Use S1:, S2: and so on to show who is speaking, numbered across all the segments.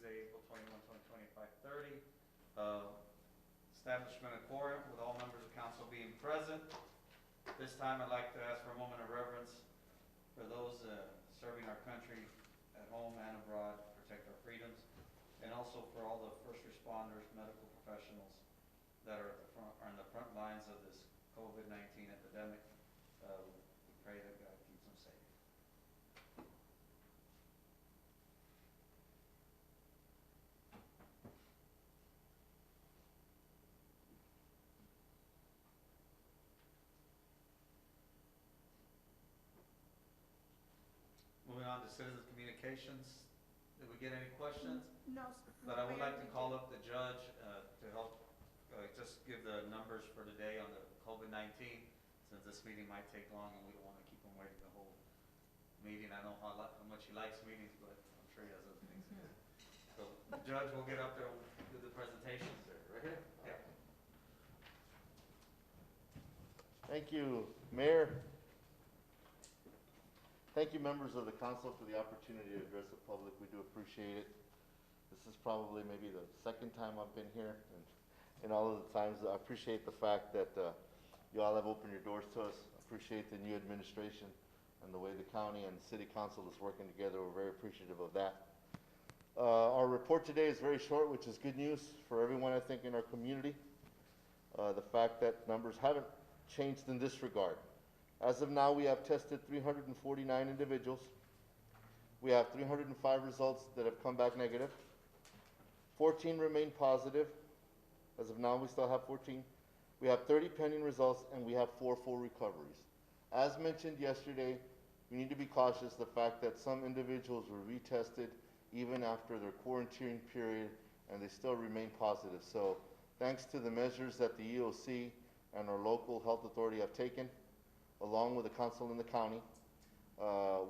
S1: Tuesday, April 21, 2025, 5:30. Establishment of quorum with all members of council being present. This time I'd like to ask for a moment of reverence for those serving our country at home and abroad to protect our freedoms, and also for all the first responders, medical professionals that are on the front lines of this COVID-19 epidemic. We pray that God keeps them safe. Moving on to citizen communications. Did we get any questions?
S2: No.
S1: But I would like to call up the judge to help just give the numbers for today on the COVID-19, since this meeting might take long and we don't want to keep him waiting the whole meeting. I know how much he likes meetings, but I'm sure he has other things to do. So the judge will get up there and do the presentation. Right here? Yeah.
S3: Thank you, Mayor. Thank you, members of the council, for the opportunity to address the public. We do appreciate it. This is probably maybe the second time I've been here, and in all of the times, I appreciate the fact that you all have opened your doors to us. I appreciate the new administration and the way the county and city council is working together. We're very appreciative of that. Our report today is very short, which is good news for everyone, I think, in our community. The fact that numbers haven't changed in this regard. As of now, we have tested 349 individuals. We have 305 results that have come back negative. 14 remain positive. As of now, we still have 14. We have 30 pending results, and we have 4 full recoveries. As mentioned yesterday, we need to be cautious the fact that some individuals were retested even after their quarantine period, and they still remain positive. So thanks to the measures that the EOC and our local health authority have taken, along with the council in the county,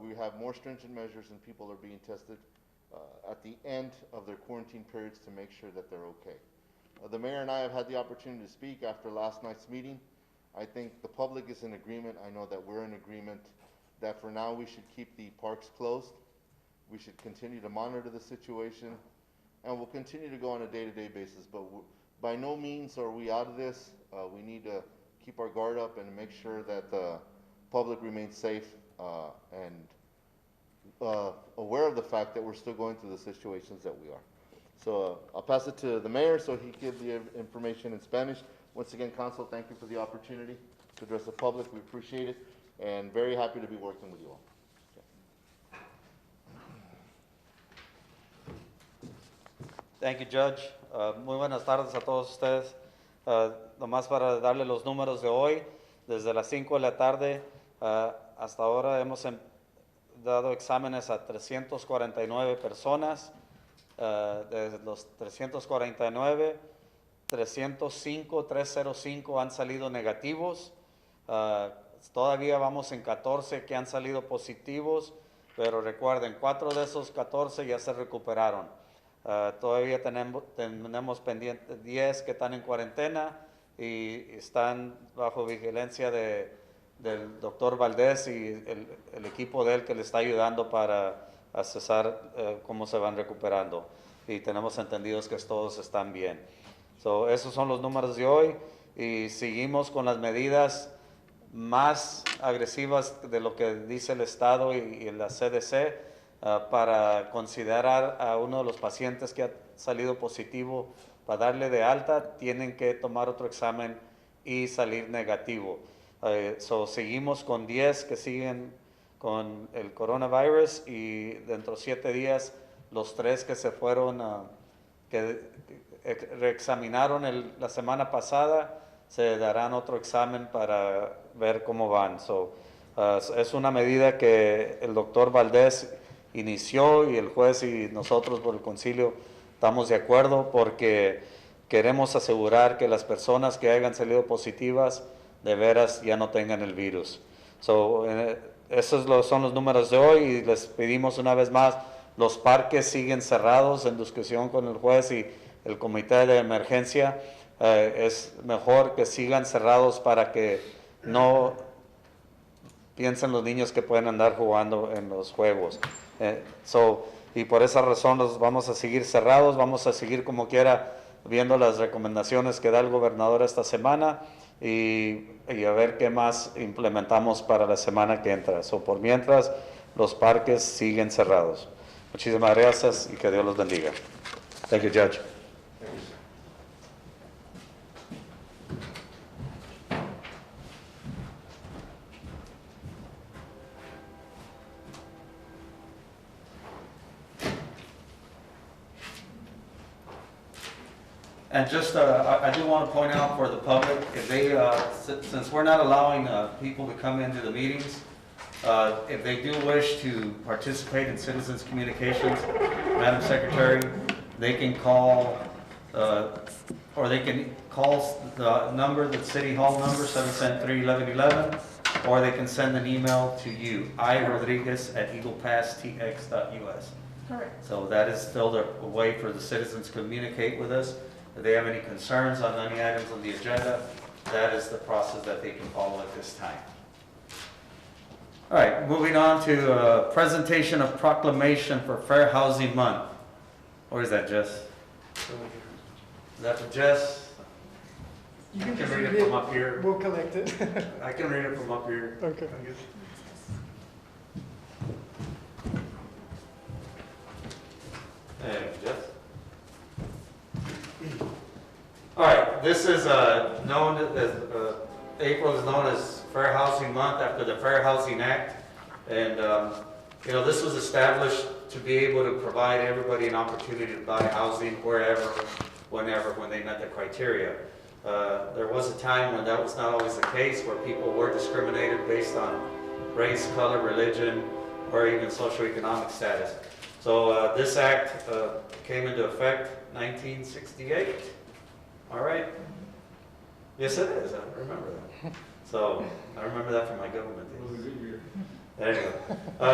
S3: we have more stringent measures, and people are being tested at the end of their quarantine periods to make sure that they're okay. The mayor and I have had the opportunity to speak after last night's meeting. I think the public is in agreement. I know that we're in agreement that for now we should keep the parks closed. We should continue to monitor the situation, and we'll continue to go on a day-to-day basis. But by no means are we out of this. We need to keep our guard up and make sure that the public remains safe and aware of the fact that we're still going through the situations that we are. So I'll pass it to the mayor so he can give the information in Spanish. Once again, council, thank you for the opportunity to address the public. We appreciate it, and very happy to be working with you all.
S1: Thank you, Judge. Muy buenas tardes a todos ustedes. Nomás para darle los números de hoy, desde las 5 de la tarde hasta ahora hemos dado exámenes a 349 personas. De los 349, 305 han salido negativos. Todavía vamos en 14 que han salido positivos, pero recuerden, 4 de esos 14 ya se recuperaron. Todavía tenemos pendientes 10 que están en cuarentena y están bajo vigilancia del doctor Valdés y el equipo de él que le está ayudando para asesar cómo se van recuperando. Y tenemos entendidos que todos están bien. Esos son los números de hoy y seguimos con las medidas más agresivas de lo que dice el Estado y la CDC para considerar a uno de los pacientes que ha salido positivo para darle de alta, tienen que tomar otro examen y salir negativo. Seguimos con 10 que siguen con el coronavirus y dentro de 7 días los 3 que se fueron, que reexaminaron la semana pasada, se darán otro examen para ver cómo van. Es una medida que el doctor Valdés inició y el juez y nosotros por el concilio estamos de acuerdo porque queremos asegurar que las personas que hayan salido positivas de veras ya no tengan el virus. Esos son los números de hoy y les pedimos una vez más, los parques siguen cerrados en discusión con el juez y el comité de emergencia. Es mejor que sigan cerrados para que no piensen los niños que pueden andar jugando en los juegos. y por esa razón los vamos a seguir cerrados, vamos a seguir como quiera viendo las recomendaciones que da el gobernador esta semana y a ver qué más implementamos para la semana que entra. So, por mientras, los parques siguen cerrados. Muchísimas gracias y que Dios los bendiga. Thank you, Judge. And just, I do want to point out for the public, if they, since we're not allowing people to come into the meetings, if they do wish to participate in citizens' communications, Madam Secretary, they can call, or they can call the number, the City Hall number, 773-1111, or they can send an email to you, irodriguez@eaglepasstx.us.
S2: Correct.
S1: So that is still a way for the citizens to communicate with us. If they have any concerns on any items on the agenda, that is the process that they can follow at this time. All right, moving on to presentation of proclamation for Fair Housing Month. Where is that, Jess? Is that for Jess?
S2: You
S1: I
S2: can
S1: can
S2: just
S1: read
S2: read
S1: it from up here.
S2: We'll collect it.
S1: I can read it from up here.
S2: Okay.
S1: Hey, Jess? All right, this is known as, April is known as Fair Housing Month after the Fair Housing Act. And, you know, this was established to be able to provide everybody an opportunity to buy housing wherever, whenever, when they met the criteria. There was a time when that was not always the case, where people were discriminated based on race, color, religion, or even socioeconomic status. So this act came into effect 1968. All right? Yes, it is. I remember that. So I remember that from my government days. It was a good year. Anyway,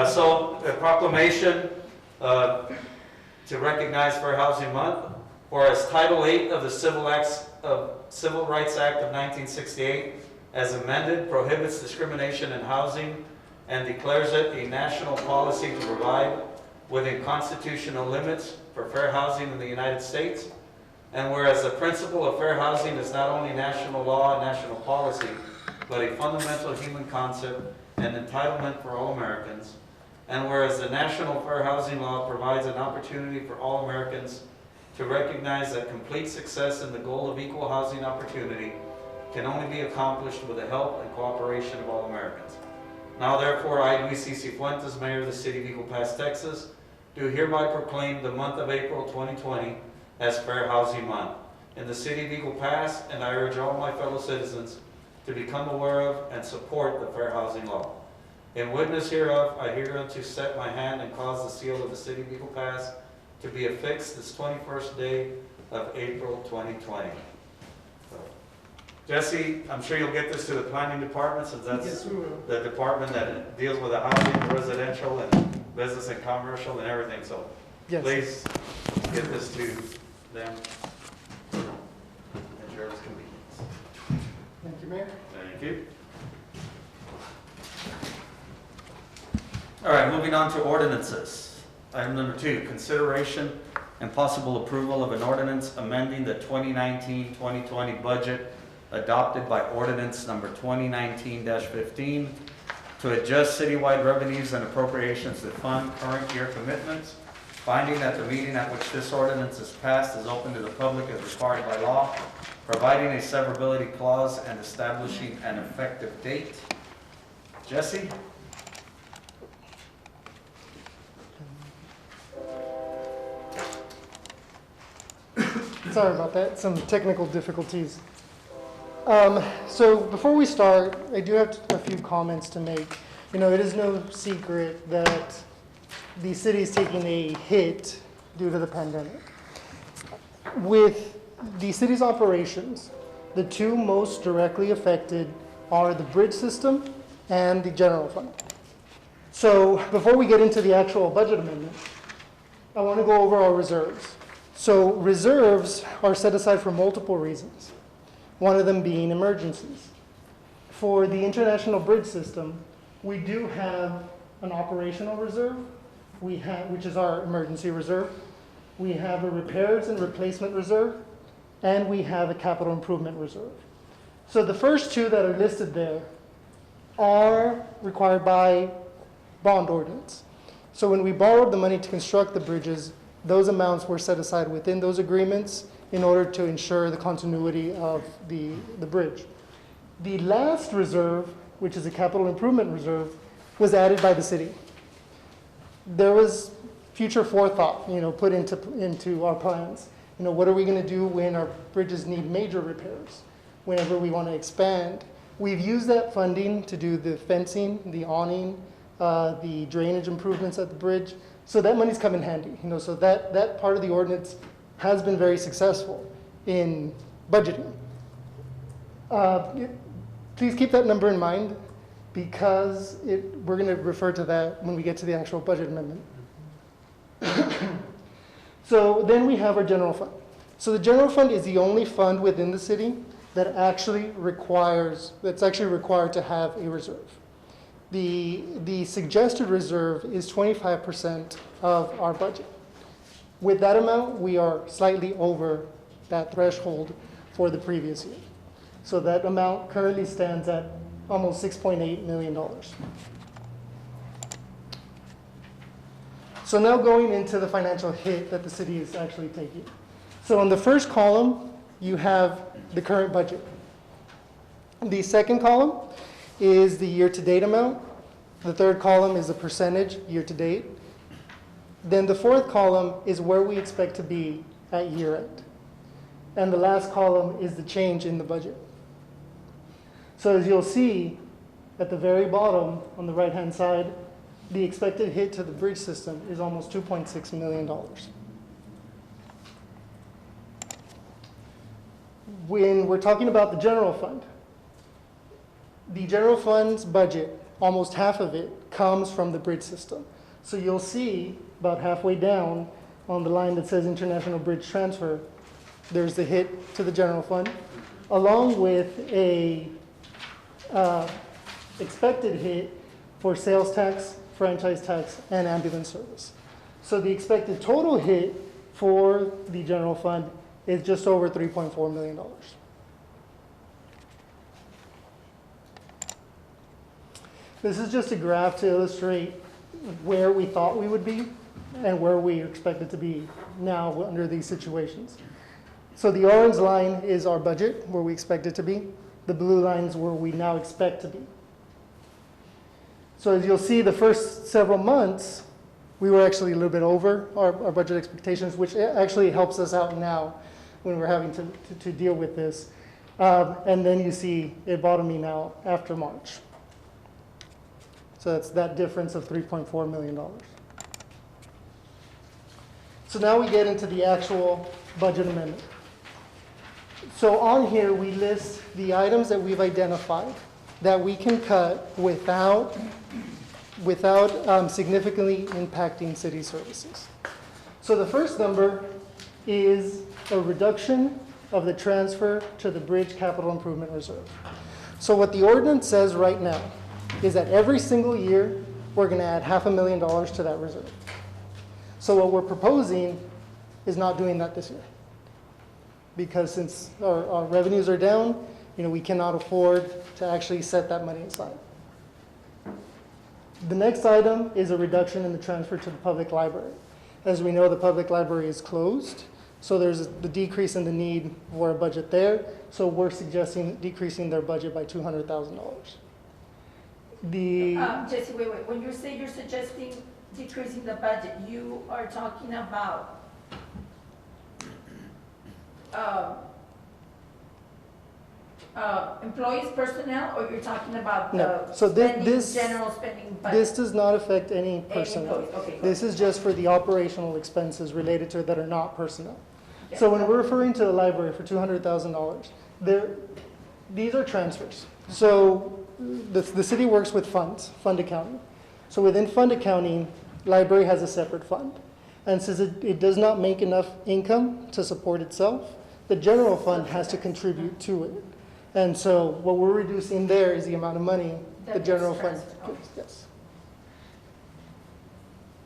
S1: so a proclamation to recognize Fair Housing Month, whereas Title 8 of the Civil Rights Act of 1968, as amended, prohibits discrimination in housing and declares it a national policy to provide within constitutional limits for fair housing in the United States. And whereas the principle of fair housing is not only national law and national policy, but a fundamental human concept and entitlement for all Americans. And whereas the National Fair Housing Law provides an opportunity for all Americans to recognize that complete success in the goal of equal housing opportunity can only be accomplished with the help and cooperation of all Americans. Now therefore, I, Luis C. Cifuentes, Mayor of the City of Eagle Pass, Texas, do hereby proclaim the month of April 2020 as Fair Housing Month in the City of Eagle Pass, and I urge all my fellow citizens to become aware of and support the Fair Housing Law. In witness hereof, I hereunto set my hand and cause the seal of the City of Eagle Pass to be affixed this 21st day of April 2020. So, Jesse, I'm sure you'll get this to the planning department, since that's
S2: Yes, we will.
S1: the department that deals with the housing, the residential, and business and commercial and everything. So
S2: Yes.
S1: please get this to them at your earliest convenience.
S2: Thank you, Mayor.
S1: Thank you. All right, moving on to ordinances. Item number 2, consideration and possible approval of an ordinance amending the 2019-2020 budget adopted by ordinance number 2019-15 to adjust citywide revenues and appropriations to fund current year commitments, finding that the meeting at which this ordinance is passed is open to the public as required by law, providing a severability clause, and establishing an effective date. Jesse?
S2: Sorry about that, some technical difficulties. So before we start, I do have a few comments to make. You know, it is no secret that the city is taking a hit due to the pandemic. With the city's operations, the two most directly affected are the bridge system and the general fund. So before we get into the actual budget amendment, I want to go over our reserves. So reserves are set aside for multiple reasons, one of them being emergencies. For the international bridge system, we do have an operational reserve, we have, which is our emergency reserve. We have a repairs and replacement reserve, and we have a capital improvement reserve. So the first two that are listed there are required by bond ordinance. So when we borrowed the money to construct the bridges, those amounts were set aside within those agreements in order to ensure the continuity of the bridge. The last reserve, which is a capital improvement reserve, was added by the city. There was future forethought, put into our plans. What are we going to do when our bridges need major repairs? Whenever we want to expand, we've used that funding to do the fencing, the awning, the drainage improvements at the bridge. So that money's come in handy. So that part of the ordinance has been very successful in budgeting. Please keep that number in mind because we're going to refer to that when we get to the actual budget amendment. So then we have our general fund. So the general fund is the only fund within the city that's actually required to have a reserve. The suggested reserve is 25% of our budget. With that amount, we are slightly over that threshold for the previous year. So that amount currently stands at almost $6.8 million. So now going into the financial hit that the city is actually taking. So in the first column, you have the current budget. The second column is the year-to-date amount. The third column is the percentage year-to-date. Then the fourth column is where we expect to be at year-end. And the last column is the change in the budget. So as you'll see at the very bottom on the right-hand side, the expected hit to the bridge system is almost $2.6 million. When we're talking about the general fund's budget, almost half of it comes from the bridge system. So you'll see about halfway down on the line that says International Bridge Transfer, there's the hit to the general fund, along with a expected hit for sales tax, franchise tax, and ambulance service. So the expected total hit for the general fund is just over $3.4 million. This is just a graph to illustrate where we thought we would be and where we expect it to be now under these situations. So the orange line is our budget, where we expect it to be. The blue line is where we now expect to be. So as you'll see, the first several months, we were actually a little bit over our budget expectations, which actually helps us out now when we're having to deal with this. And then you see it bottoming out after March. So that's that difference of $3.4 million. So now we get into the actual budget amendment. So on here, we list the items that we've identified that we can cut without significantly impacting city services. So the first number is a reduction of the transfer to the Bridge Capital Improvement Reserve. So what the ordinance says right now is that every single year, we're going to add $500,000 to that reserve. So what we're proposing is not doing that this year. Because since our revenues are down, we cannot afford to actually set that money aside. The next item is a reduction in the transfer to the public library. As we know, the public library is closed, so there's the decrease in the need for a budget there. So we're suggesting decreasing their budget by $200,000.
S4: Jesse, wait. When you say you're suggesting decreasing the budget, you are talking about employees, personnel, or you're talking about the
S2: So
S4: general spending budget?
S2: This does not affect any personnel.
S4: Okay,
S2: This is just for the operational expenses related to it that are not personnel.
S4: Yeah.
S2: So when we're referring to the library for $200,000, these are transfers. So the city works with fund accounting. So within fund accounting, library has a separate fund. And since it does not make enough income to support itself, the general fund has to contribute to it. And so what we're reducing there is the amount of money the general fund gives. Yes.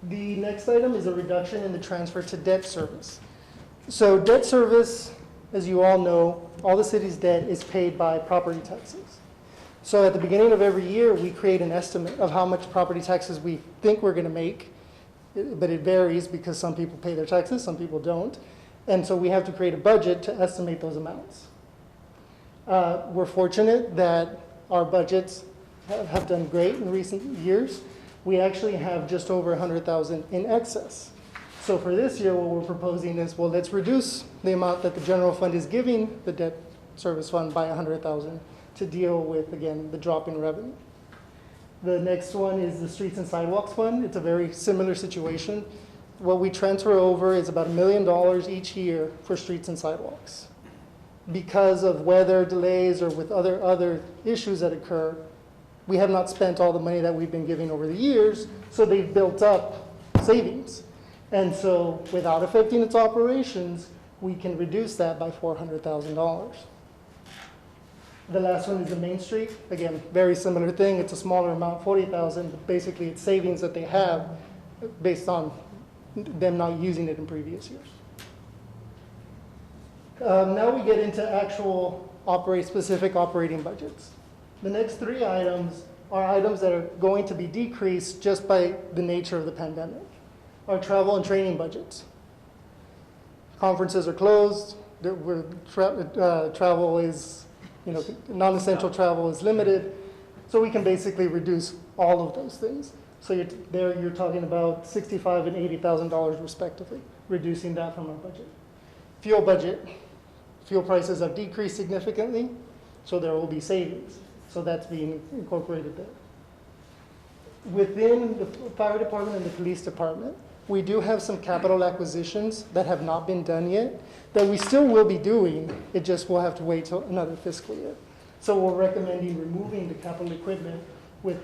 S2: The next item is a reduction in the transfer to debt service. So debt service, as you all know, all the city's debt is paid by property taxes. So at the beginning of every year, we create an estimate of how much property taxes we think we're going to make, but it varies because some people pay their taxes, some people don't. And so we have to create a budget to estimate those amounts. We're fortunate that our budgets have done great in recent years. We actually have just over 100,000 in excess. So for this year, what we're proposing is, well, let's reduce the amount that the general fund is giving the debt service fund by 100,000 to deal with, again, the drop in revenue. The next one is the Streets and Sidewalks Fund. It's a very similar situation. What we transfer over is about $1 million each year for streets and sidewalks. Because of weather delays or with other issues that occur, we have not spent all the money that we've been giving over the years, so they've built up savings. And so without affecting its operations, we can reduce that by $400,000. The last one is the Main Street. Again, very similar thing. It's a smaller amount, 40,000, but basically it's savings that they have based on them not using it in previous years. Now we get into actual specific operating budgets. The next three items are items that are going to be decreased just by the nature of the pandemic. Our travel and training budgets. Conferences are closed. Travel is, non-essential travel is limited. So we can basically reduce all of those things. So you're talking about $65,000 and $80,000 respectively, reducing that from our budget. Fuel budget. Fuel prices have decreased significantly, so there will be savings. So that's being incorporated there. Within the fire department and the police department, we do have some capital acquisitions that have not been done yet that we still will be doing. It just will have to wait till another fiscal year. So we're recommending removing the capital equipment with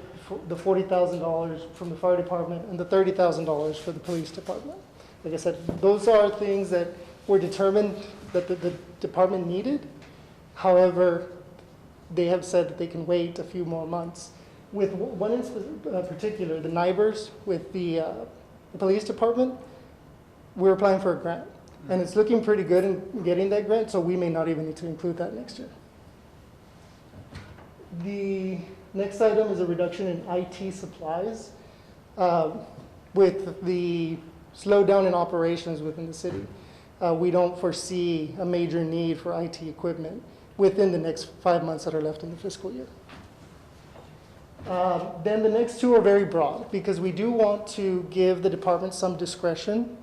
S2: the $40,000 from the fire department and the $30,000 for the police department. Like I said, those are things that were determined that the department needed. However, they have said that they can wait a few more months. With one in particular, the NIBRs with the police department, we're applying for a grant. And it's looking pretty good in getting that grant, so we may not even need to include that next year. The next item is a reduction in IT supplies. With the slowdown in operations within the city, we don't foresee a major need for IT equipment within the next 5 months that are left in the fiscal year. Then the next two are very broad because we do want to give the department some discretion,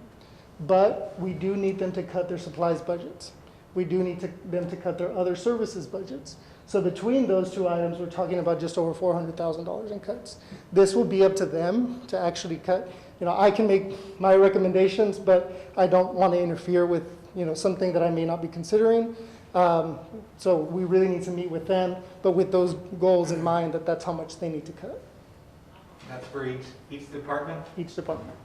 S2: but we do need them to cut their supplies budgets. We do need them to cut their other services budgets. So between those two items, we're talking about just over $400,000 in cuts. This will be up to them to actually cut. I can make my recommendations, but I don't want to interfere with, something that I may not be considering. So we really need to meet with them, but with those goals in mind that that's how much they need to cut.
S5: That's for each department?
S2: Each department.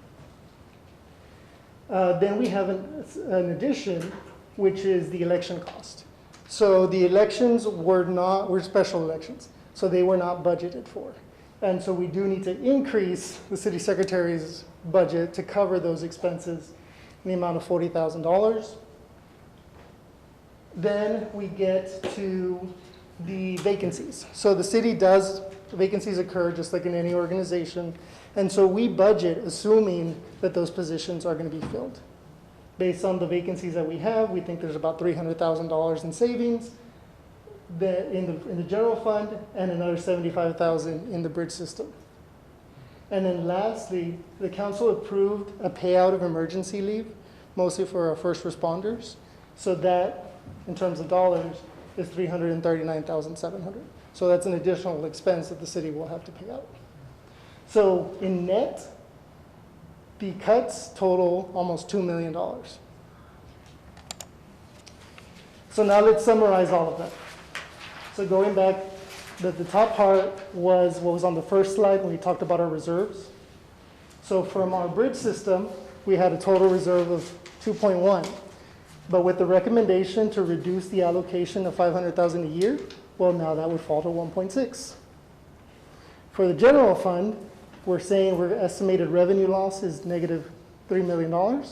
S2: Then we have an addition, which is the election cost. So the elections were special elections, so they were not budgeted for. And so we do need to increase the city secretary's budget to cover those expenses in the amount of $40,000. Then we get to the vacancies. So the city vacancies occur just like in any organization. And so we budget assuming that those positions are going to be filled. Based on the vacancies that we have, we think there's about $300,000 in savings in the general fund and another $75,000 in the bridge system. And then lastly, the council approved a payout of emergency leave, mostly for our first responders. So that, in terms of dollars, is $339,700. So that's an additional expense that the city will have to pay out. So in net, the cuts total almost $2 million. So now let's summarize all of that. So going back, the top part was what was on the first slide when we talked about our reserves. So from our bridge system, we had a total reserve of 2.1. But with the recommendation to reduce the allocation of $500,000 a year, well, now that would fall to 1.6. For the general fund, we're saying our estimated revenue loss is negative $3 million.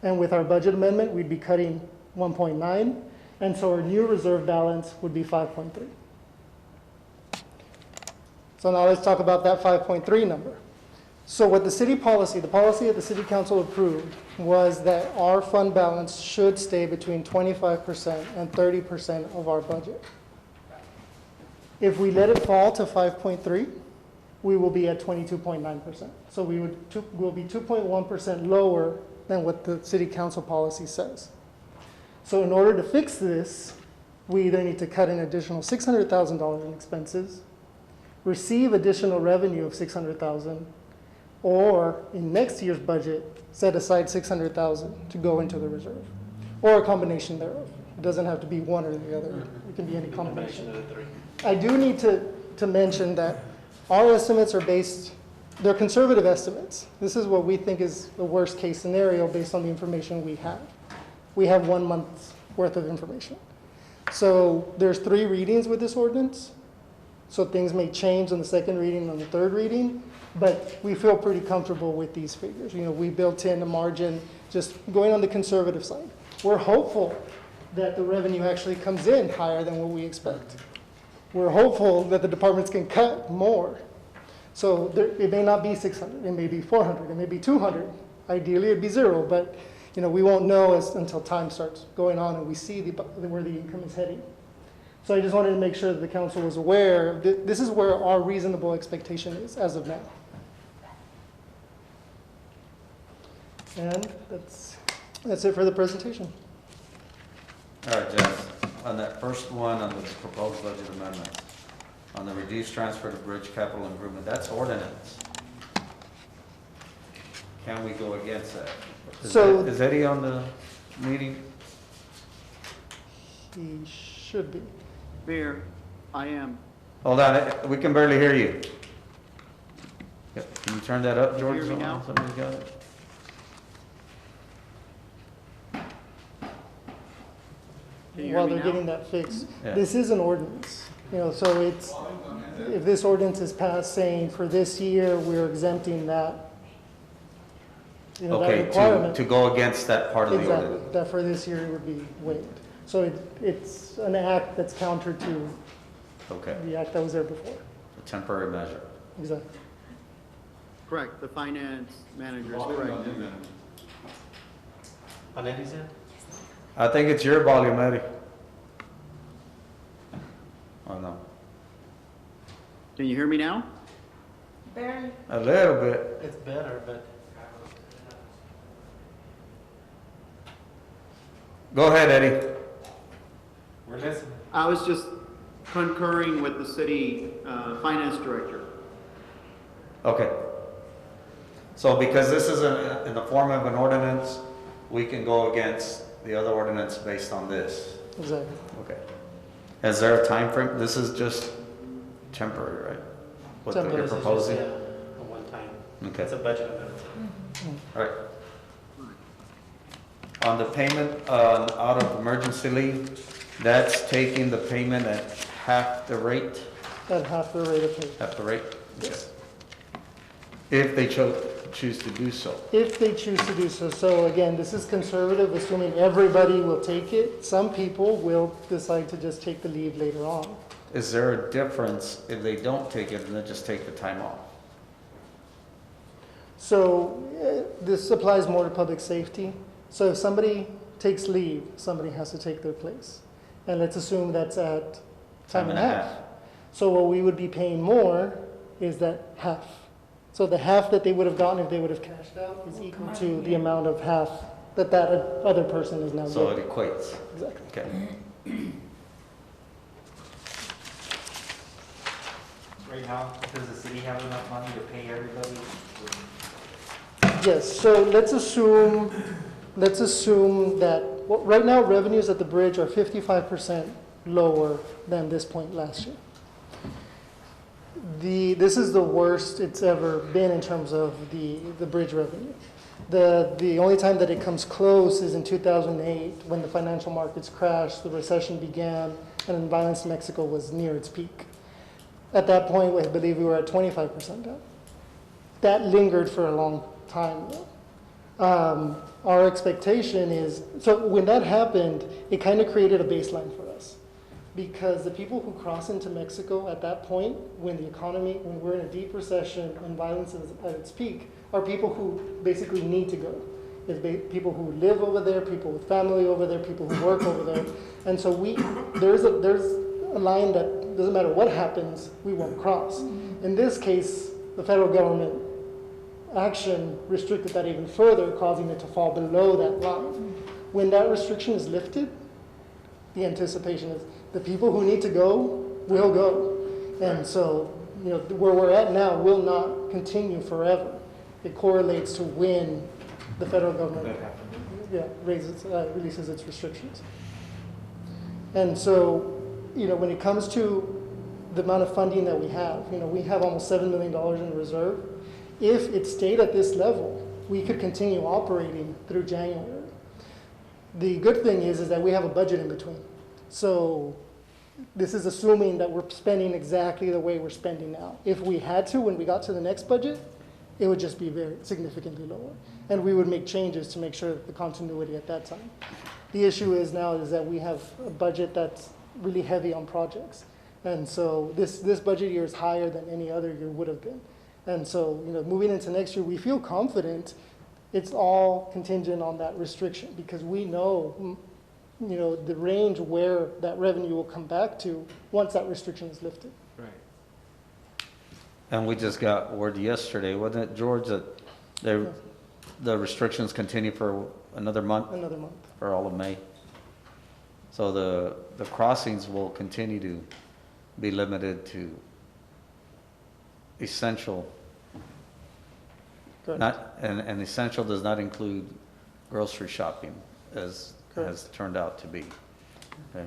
S2: And with our budget amendment, we'd be cutting 1.9. And so our new reserve balance would be 5.3. So now let's talk about that 5.3 number. So what the policy that the city council approved was that our fund balance should stay between 25% and 30% of our budget. If we let it fall to 5.3, we will be at 22.9%. So we'll be 2.1% lower than what the city council policy says. So in order to fix this, we either need to cut an additional $600,000 in expenses, receive additional revenue of $600,000, or in next year's budget, set aside $600,000 to go into the reserve, or a combination thereof. It doesn't have to be one or the other. It can be any combination.
S5: Of the three.
S2: I do need to mention that our estimates are they're conservative estimates. This is what we think is the worst case scenario based on the information we have. We have 1 month's worth of information. So there's 3 readings with this ordinance. So things may change on the second reading and on the third reading, but we feel pretty comfortable with these figures. You know, we built in a margin just going on the conservative side. We're hopeful that the revenue actually comes in higher than what we expect. We're hopeful that the departments can cut more. So it may not be 600, it may be 400, it may be 200. Ideally, it'd be 0, but you know, we won't know until time starts going on and we see where the income is heading. So I just wanted to make sure that the council was aware. This is where our reasonable expectation is as of now. And that's it for the presentation.
S1: All right, Jess, on that first one, on the proposed budget amendment, on the reduced transfer to bridge capital improvement, that's ordinance. Can we go against that? Is Eddie on the meeting?
S2: He should be.
S6: Mayor, I am.
S1: Hold on, we can barely hear you. Can you turn that up, George?
S6: Can you hear me now?
S1: Somebody's got it.
S6: Can you hear
S2: While
S6: me
S2: they're
S6: now?
S2: getting that fixed,
S1: Yeah.
S2: this is an ordinance. You know, so if this ordinance is passed saying for this year, we're exempting that, you know, that
S1: Okay,
S2: requirement.
S1: to go against that part of the
S2: Exactly,
S1: ordinance.
S2: that for this year it would be waived. So it's an act that's counter to
S1: Okay,
S2: the act that was there before.
S1: a temporary measure.
S2: Exactly.
S6: Correct, the finance manager is correct.
S5: On Eddie's end?
S1: I think it's your volume, Eddie. Oh, no.
S6: Can you hear me now?
S4: Barely.
S1: A little bit.
S5: It's better, but
S1: Go ahead, Eddie.
S5: we're listening.
S6: I was just concurring with the city finance director.
S1: Okay. So because this is in the form of an ordinance, we can go against the other ordinance based on this.
S2: Exactly.
S1: Okay. Is there a time frame? This is just temporary, right? What
S2: Temporary.
S1: you're
S5: This is just,
S1: proposing?
S5: yeah, a one-time.
S1: Okay.
S5: It's a budget amendment.
S1: All right. On the payment out of emergency leave, that's taking the payment at half the rate?
S2: At half the rate of pay.
S1: Half the rate? Okay.
S2: Yes.
S1: If they choose to do so.
S2: If they choose to do so. So again, this is conservative, assuming everybody will take it. Some people will decide to just take the leave later on.
S1: Is there a difference if they don't take it and they just take the time off?
S2: So this applies more to public safety. So if somebody takes leave, somebody has to take their place. And let's assume that's at time and a half. So what we would be paying more is that half. So the half that they would have gotten if they would have cashed out is equal to the amount of half that other person is now
S1: So
S2: getting.
S1: it equates.
S2: Exactly.
S1: Okay.
S5: Right now, does the city have enough money to pay everybody?
S2: Yes, so let's assume that, well, right now revenues at the bridge are 55% lower than this point last year. This is the worst it's ever been in terms of the bridge revenue. The only time that it comes close is in 2008 when the financial markets crashed, the recession began, and violence in Mexico was near its peak. At that point, I believe we were at 25% down. That lingered for a long time. Our expectation is, so when that happened, it kind of created a baseline for us. Because the people who cross into Mexico at that point, when the economy, when we're in a deep recession and violence is at its peak, are people who basically need to go. It's people who live over there, people with family over there, people who work over there. And so there's a line that doesn't matter what happens, we won't cross. In this case, the federal government action restricted that even further, causing it to fall below that line. When that restriction is lifted, the anticipation is the people who need to go will go. And so, where we're at now will not continue forever. It correlates to when the federal government releases its restrictions. And so, when it comes to the amount of funding that we have almost $7 million in reserve. If it stayed at this level, we could continue operating through January. The good thing is that we have a budget in between. So this is assuming that we're spending exactly the way we're spending now. If we had to, when we got to the next budget, it would just be very significantly lower. And we would make changes to make sure that the continuity at that time. The issue is now is that we have a budget that's really heavy on projects. And so this budget year is higher than any other year would have been. And so, moving into next year, we feel confident. It's all contingent on that restriction because we know, the range where that revenue will come back to once that restriction is lifted.
S5: Right.
S1: And we just got word yesterday, wasn't it, George, that the restrictions continue for another month?
S2: Another month.
S1: For all of May. So the crossings will continue to be limited to essential.
S2: Correct.
S1: And essential does not include grocery shopping, as
S2: Correct.
S1: has turned out to be. Okay.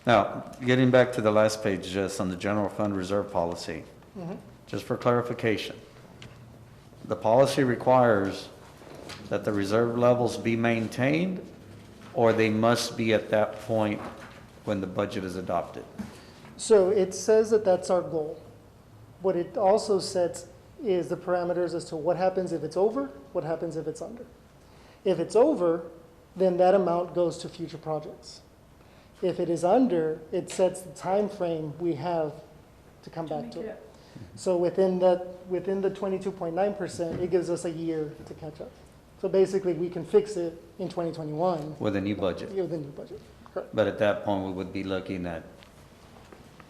S1: Now, getting back to the last page, just on the general fund reserve policy, just for clarification, the policy requires that the reserve levels be maintained, or they must be at that point when the budget is adopted?
S2: So it says that that's our goal. What it also sets is the parameters as to what happens if it's over, what happens if it's under. If it's over, then that amount goes to future projects. If it is under, it sets the time frame we have to come back to it. So within the 22.9%, it gives us a year to catch up. So basically, we can fix it in 2021.
S1: With a new budget?
S2: With a new budget, correct.
S1: But at that point, we would be looking at,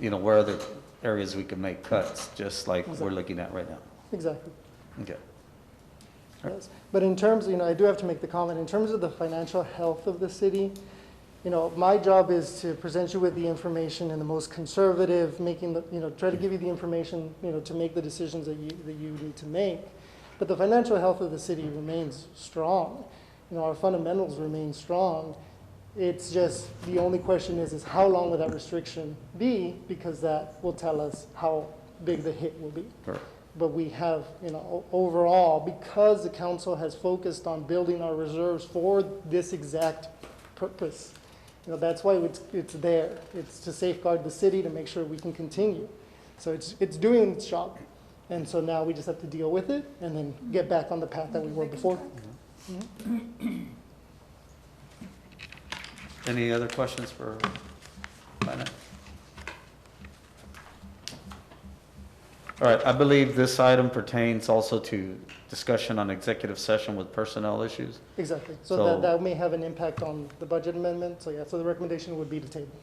S1: where are the areas we can make cuts, just like we're looking at right now.
S2: Exactly.
S1: Okay.
S2: Yes. But in terms, I do have to make the comment, in terms of the financial health of the city, my job is to present you with the information in the most conservative, try to give you the information, to make the decisions that you need to make. But the financial health of the city remains strong. Our fundamentals remain strong. It's just, the only question is how long will that restriction be? Because that will tell us how big the hit will be.
S1: Sure.
S2: But we have, overall, because the council has focused on building our reserves for this exact purpose, that's why it's there. It's to safeguard the city, to make sure we can continue. So it's doing its job. And so now we just have to deal with it and then get back on the path that we were before.
S1: Any other questions for finance? All right, I believe this item pertains also to discussion on executive session with personnel issues.
S2: Exactly. So
S1: So-
S2: that may have an impact on the budget amendment. So the recommendation would be to table.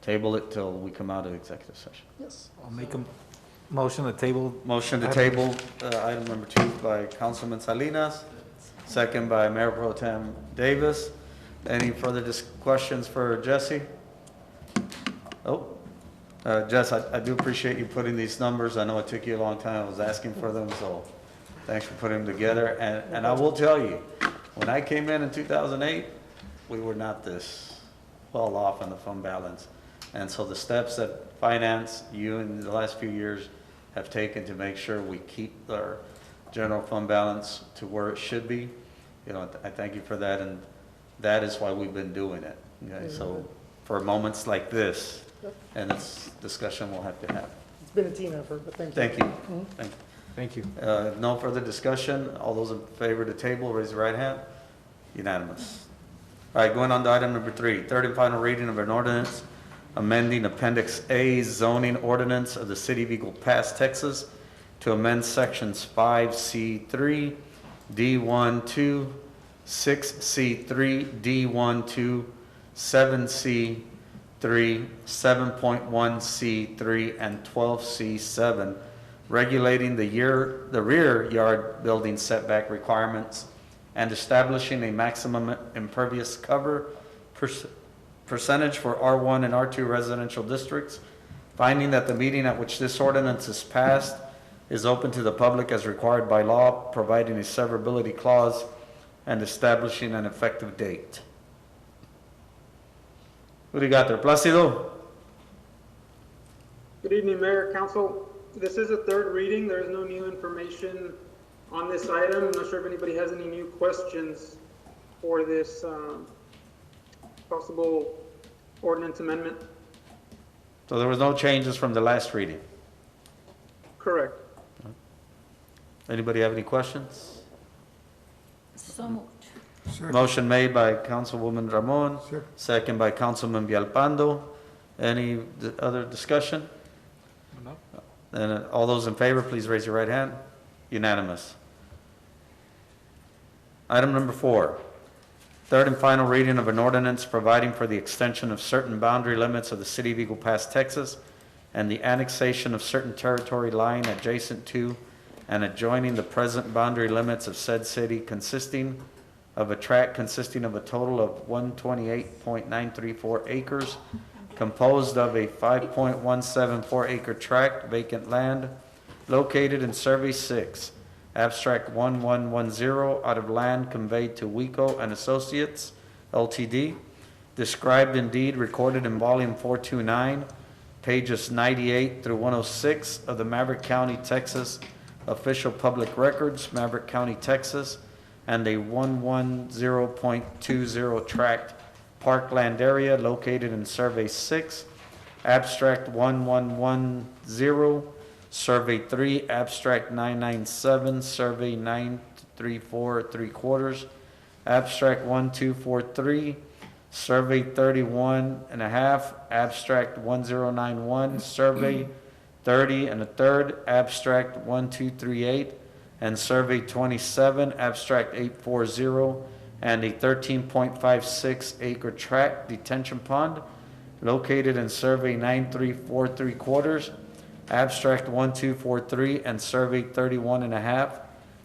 S1: Table it till we come out of executive session.
S2: Yes.
S5: I'll make a motion to table.
S1: Motion to table, item number 2 by Councilman Salinas, second by Mayor Pro Tem Davis. Any further questions for Jesse? Oh, Jess, I do appreciate you putting these numbers. I know it took you a long time. I was asking for them, so thanks for putting them together. And I will tell you, when I came in 2008, we were not this well off on the fund balance. And so the steps that finance, you in the last few years have taken to make sure we keep our general fund balance to where it should be, I thank you for that. And that is why we've been doing it. Okay, so for moments like this, and it's discussion we'll have to have.
S2: It's been a team effort, but thank you.
S1: Thank you.
S2: Mhm.
S1: Thank you.
S5: Thank you.
S1: No further discussion. All those in favor to table, raise your right hand. Unanimous. All right, going on to item number 3, third and final reading of an ordinance amending Appendix A zoning ordinance of the City of Eagle Pass, Texas, to amend sections 5C3, D12, 6C3, D12, 7C3, 7.1C3, and 12C7, regulating the rear yard building setback requirements and establishing a maximum impervious cover percentage for R1 and R2 residential districts, finding that the meeting at which this ordinance is passed is open to the public as required by law, providing a severability clause, and establishing an effective date. What do you got there, Placido?
S7: Good evening, Mayor, Council. This is a third reading. There is no new information on this item. I'm not sure if anybody has any new questions for this possible ordinance amendment.
S1: So there was no changes from the last reading.
S7: Correct.
S1: Anybody have any questions?
S4: So moved.
S1: Motion made by Councilwoman Ramon,
S8: Sure.
S1: second by Councilman Villalpando. Any other discussion?
S5: No.
S1: Then all those in favor, please raise your right hand. Unanimous. Item number 4, third and final reading of an ordinance providing for the extension of certain boundary limits of the City of Eagle Pass, Texas, and the annexation of certain territory lying adjacent to and adjoining the present boundary limits of said city, consisting of a tract consisting of a total of 128.934 acres, composed of a 5.174 acre tract, vacant land, located in Survey 6, Abstract 1110, out of land conveyed to Wico and Associates, Ltd., described in deed recorded in Volume 429, pages 98 through 106 of the Maverick County, Texas Official Public Records, Maverick County, Texas, and a 110.20 tract parkland area located in Survey 6, Abstract 1110, Survey 3, Abstract 997, Survey 934 3/4, Abstract 1243, Survey 31 1/2, Abstract 1091, Survey 30 1/3, Abstract 1238, and Survey 27, Abstract 840, and a 13.56 acre tract detention pond located in Survey 934 3/4, Abstract 1243, and Survey 31 1/2,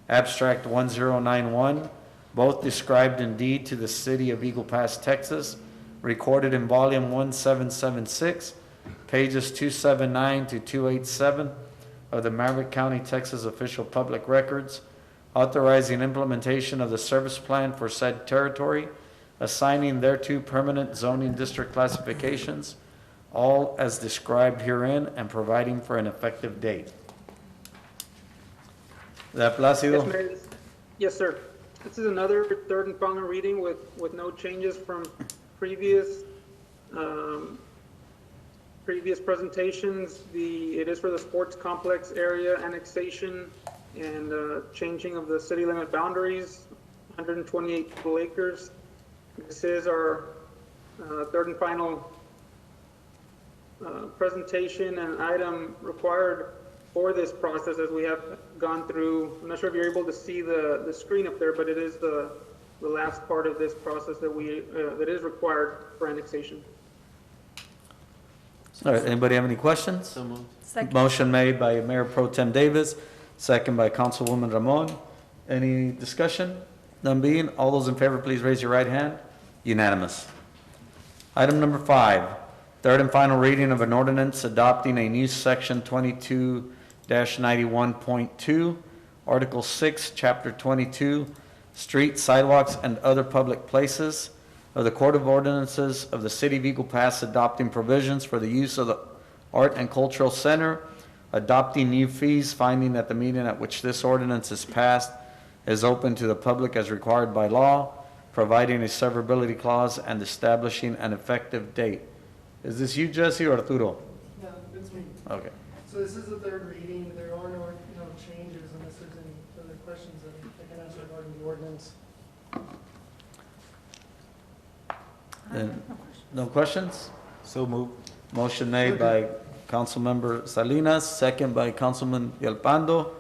S1: Abstract 1091, both described in deed to the City of Eagle Pass, Texas, recorded in Volume 1776, pages 279 to 287 of the Maverick County, Texas Official Public Records, authorizing implementation of the service plan for said territory, assigning thereto permanent zoning district classifications, all as described herein, and providing for an effective date. That Placido?
S7: Yes, Mayor. Yes, sir. This is another third and final reading with no changes from previous presentations. It is for the sports complex area annexation and changing of the city limit boundaries, 128 total acres. This is our third and final presentation and item required for this process as we have gone through. I'm not sure if you're able to see the screen up there, but it is the last part of this process that is required for annexation.
S1: All right, anybody have any questions?
S4: Second.
S1: Motion made by Mayor Pro Tem Davis, second by Councilwoman Ramon. Any discussion? None being, all those in favor, please raise your right hand. Unanimous. Item number 5, third and final reading of an ordinance adopting a new section 22-91.2, Article 6, Chapter 22, Streets, Sidewalks, and Other Public Places of the Court of Ordinances of the City of Eagle Pass, adopting provisions for the use of the Art and Cultural Center, adopting new fees, finding that the meeting at which this ordinance is passed is open to the public as required by law, providing a severability clause, and establishing an effective date. Is this you, Jesse, or Arturo?
S2: No, it's me.
S1: Okay.
S2: So this is the third reading. There are no changes unless there's any other questions that I can answer regarding the ordinance.
S1: Then, no questions?
S5: So move.
S1: Motion made by Councilmember Salinas, second by Councilman Villalpando.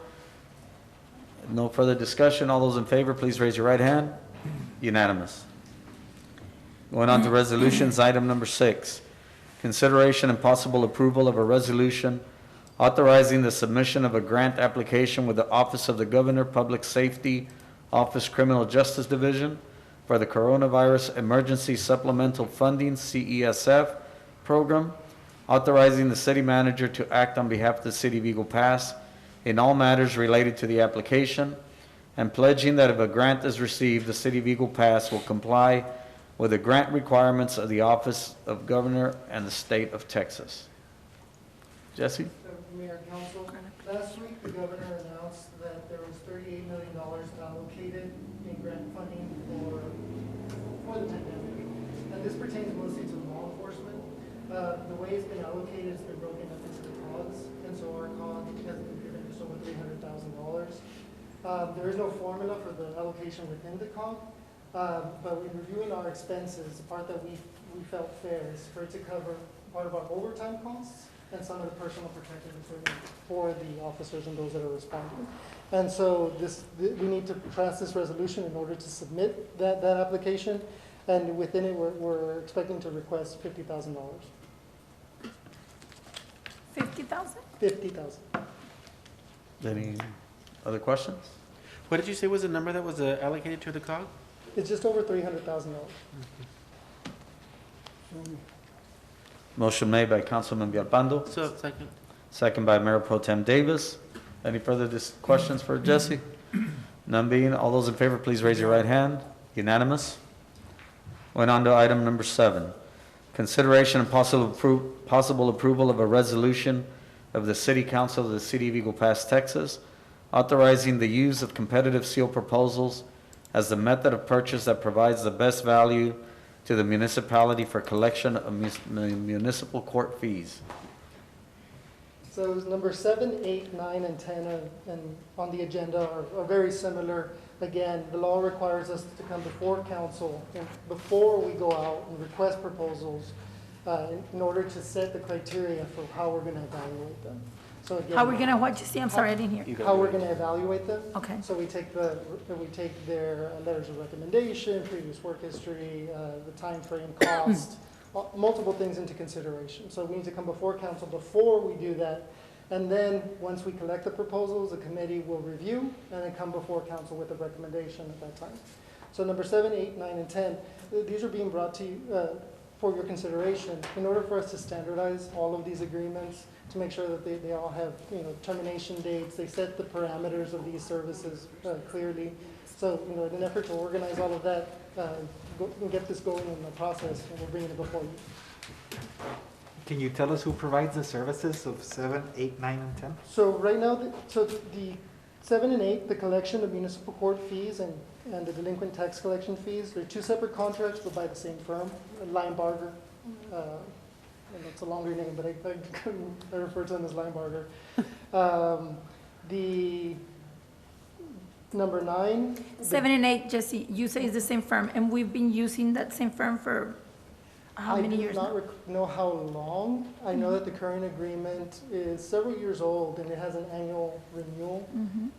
S1: No further discussion. All those in favor, please raise your right hand. Unanimous. Going on to resolutions, item number 6. Consideration and possible approval of a resolution authorizing the submission of a grant application with the Office of the Governor, Public Safety Office Criminal Justice Division for the Coronavirus Emergency Supplemental Funding, CESF, program, authorizing the city manager to act on behalf of the city of Eagle Pass in all matters related to the application, and pledging that if a grant is received, the city of Eagle Pass will comply with the grant requirements of the Office of Governor and the state of Texas. Jesse?
S2: So, Mayor and Council, last week the governor announced that there was $38 million allocated in grant funding for the pandemic. And this pertains mostly to law enforcement. The way it's been allocated, it's been broken up into the COGs, and so our COG has been given just over $300,000. There is no formula for the allocation within the COG, but in reviewing our expenses, the part that we felt fair is for it to cover part of our overtime costs and some of the personal protective equipment for the officers and those that are responding. And so we need to pass this resolution in order to submit that application, and within it, we're expecting to request $50,000.
S4: 50,000?
S2: 50,000.
S1: Any other questions?
S8: What did you say was the number that was allocated to the COG?
S2: It's just over $300,000.
S1: Motion made by Councilman Villalpando,
S8: So, second.
S1: second by Mayor Pro Tem Davis. Any further questions for Jesse? None being, all those in favor, please raise your right hand. Unanimous. Went on to item number 7. Consideration and possible approval of a resolution of the City Council of the City of Eagle Pass, Texas, authorizing the use of competitive seal proposals as the method of purchase that provides the best value to the municipality for collection of municipal court fees.
S2: So number 7, 8, 9, and 10 and on the agenda are very similar. Again, the law requires us to come before council and before we go out and request proposals in order to set the criteria for how we're going to evaluate them. So again,
S4: How are we gonna, what you see? I'm sorry, I didn't hear.
S2: how we're going to evaluate them.
S4: Okay.
S2: So we take their letters of recommendation, previous work history, the time frame, cost, multiple things into consideration. So we need to come before council before we do that. And then, once we collect the proposals, the committee will review and then come before council with a recommendation at that time. So number 7, 8, 9, and 10, these are being brought to you for your consideration in order for us to standardize all of these agreements, to make sure that they all have, termination dates. They set the parameters of these services clearly. So, in an effort to organize all of that, and get this going in the process, and we're bringing it before you.
S5: Can you tell us who provides the services of 7, 8, 9, and 10?
S2: So right now, the 7 and 8, the collection of municipal court fees and the delinquent tax collection fees, they're 2 separate contracts, but by the same firm, Linebarger. And it's a longer name, but I refer to them as Linebarger. The number 9.
S4: 7 and 8, Jesse, you say it's the same firm, and we've been using that same firm for how many years
S2: I
S4: now?
S2: do not know how long. I know that the current agreement is several years old and it has an annual renewal.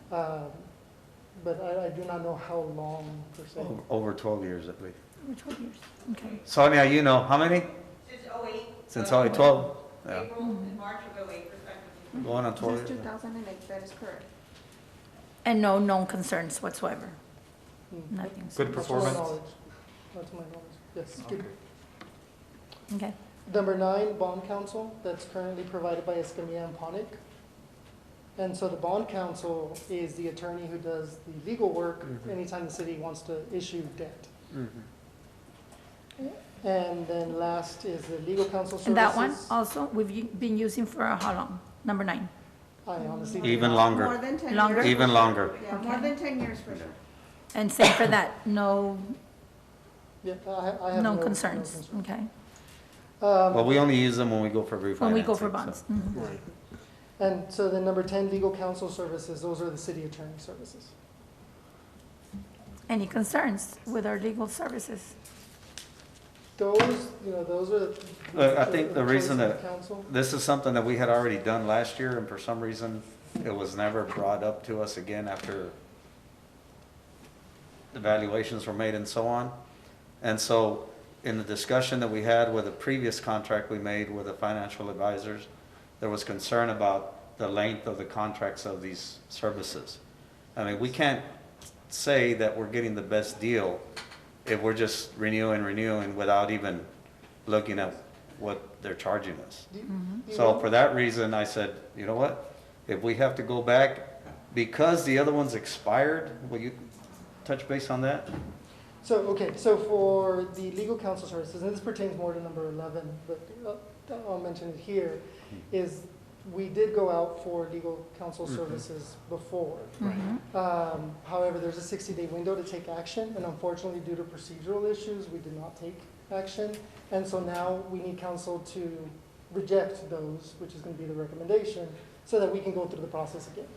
S2: But I do not know how long per se.
S1: Over 12 years, I believe.
S4: Over 12 years, okay.
S1: Sonia, you know, how many?
S9: Since '08.
S1: Since 12? Yeah.
S9: April and March of '08, respectively.
S1: Going on 12
S10: Since
S1: years.
S10: 2008, that is correct.
S4: And no known concerns whatsoever? Nothing.
S5: Good
S2: That's to my
S5: performance.
S2: knowledge. That's to my knowledge. Yes. Good.
S4: Okay.
S2: Number 9, bond counsel, that's currently provided by Escamilla and Ponick. And so the bond counsel is the attorney who does the legal work anytime the city wants to issue debt. And then last is the legal counsel services.
S4: And that one also, we've been using for how long? Number 9?
S2: I honestly.
S1: Even
S10: More
S1: longer.
S10: than 10
S4: Longer?
S10: years.
S1: Even longer.
S10: Yeah, more than 10 years for sure.
S4: And same for that, no,
S2: Yeah, I have
S4: no concerns, okay.
S1: Well, we only use them when we go for refinancing.
S4: When we go for
S1: so-
S4: bonds.
S8: Right.
S2: And so then number 10, legal counsel services, those are the city attorney services.
S4: Any concerns with our legal services?
S2: Those, those are.
S1: Look, I think the reason
S2: choice of
S1: that-
S2: council.
S1: This is something that we had already done last year, and for some reason, it was never brought up to us again after evaluations were made and so on. And so, in the discussion that we had with the previous contract we made with the financial advisors, there was concern about the length of the contracts of these services. I mean, we can't say that we're getting the best deal if we're just renewing without even looking at what they're charging us. So for that reason, I said, you know what? If we have to go back, because the other one's expired, will you touch base on that?
S2: So, okay, so for the legal counsel services, and this pertains more to number 11, but I'll mention it here, is we did go out for legal counsel services before. However, there's a 60-day window to take action, and unfortunately, due to procedural issues, we did not take action. And so now we need council to reject those, which is going to be the recommendation, so that we can go through the process again.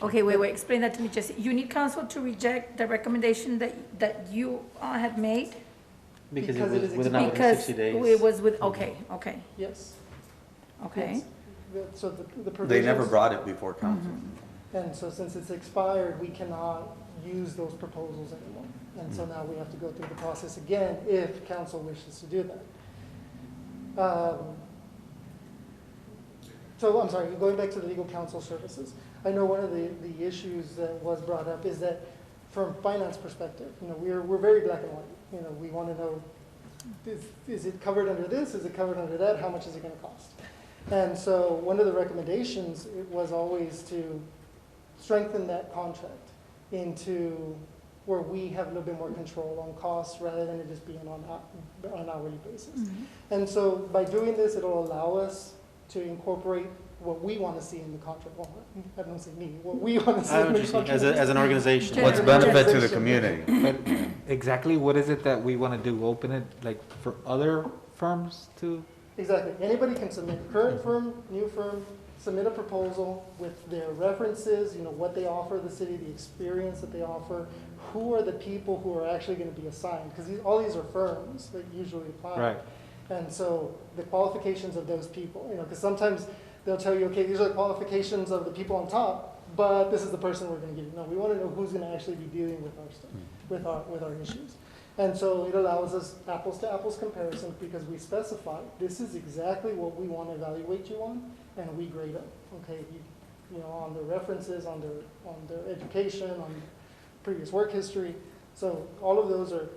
S4: Okay, wait, explain that to me, Jesse. You need council to reject the recommendation that you had made?
S8: Because it
S2: Because it
S8: was
S2: is
S8: within our
S4: Because
S8: 60 days.
S4: it was with, okay,
S2: Yes.
S4: okay.
S2: Yes. So the provisions.
S1: They never brought it before council.
S2: And so since it's expired, we cannot use those proposals anymore. And so now we have to go through the process again if council wishes to do that. So I'm sorry, going back to the legal counsel services. I know one of the issues that was brought up is that from finance perspective, we're very black and white. We want to know, is it covered under this? Is it covered under that? How much is it going to cost? And so one of the recommendations was always to strengthen that contract into where we have a little bit more control on costs rather than it just being on an hourly basis. And so by doing this, it'll allow us to incorporate what we want to see in the contract. Well, I don't say me, what we want to see
S8: I
S2: in
S8: know what
S2: the
S8: you're saying,
S2: contract.
S8: as an organization.
S1: What's benefit to the community?
S5: But exactly what is it that we want to do? Open it like for other firms to?
S2: Exactly. Anybody can submit, current firm, new firm, submit a proposal with their references, what they offer the city, the experience that they offer, who are the people who are actually going to be assigned, because all these are firms that usually apply.
S5: Right.
S2: And so the qualifications of those people, because sometimes they'll tell you, okay, these are the qualifications of the people on top, but this is the person we're going to give you. No, we want to know who's going to actually be dealing with our stuff, with our issues. And so it allows us apples to apples comparison because we specify this is exactly what we want to evaluate you on, and we grade them. Okay, on their references, on their education, on previous work history. So all of those are,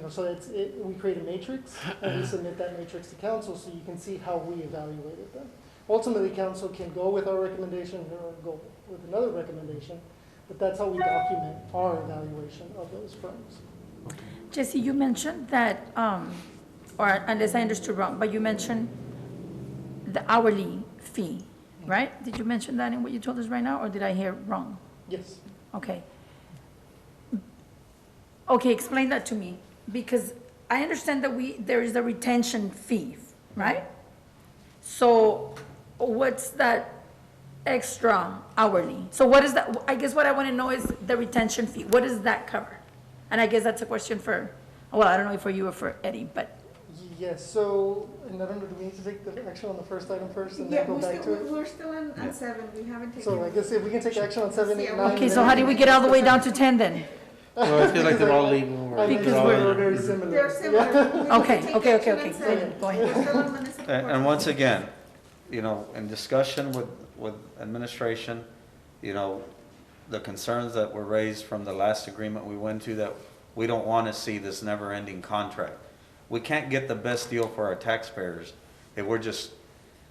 S2: so we create a matrix and we submit that matrix to council so you can see how we evaluated them. Ultimately, council can go with our recommendation or go with another recommendation, but that's how we document our evaluation of those firms.
S4: Jesse, you mentioned that, or unless I understood wrong, but you mentioned the hourly fee, right? Did you mention that in what you told us right now, or did I hear wrong?
S2: Yes.
S4: Okay. Okay, explain that to me, because I understand that there is a retention fee, right? So what's that extra hourly? So what is that? I guess what I want to know is the retention fee. What does that cover? And I guess that's a question for, well, I don't know if for you or for Eddie, but.
S2: Yes, so, and I don't know, do we need to take the action on the first item first and
S10: Yeah,
S2: then go back to it?
S10: we're still on 7, we haven't taken.
S2: So I guess if we can take action on 7, 8, 9.
S4: Okay, so how do we get all the way down to 10 then?
S8: Well, I feel like they're all legal.
S2: I
S8: or
S2: think
S4: Because
S8: they're all-
S2: we're very similar.
S10: They're similar. We can
S4: Okay,
S10: take
S4: okay,
S10: action
S4: okay,
S10: on
S4: okay.
S10: 7.
S4: Go ahead.
S10: We're still on municipal
S1: And
S10: court.
S1: once again, in discussion with administration, the concerns that were raised from the last agreement we went to, that we don't want to see this never-ending contract. We can't get the best deal for our taxpayers if we're just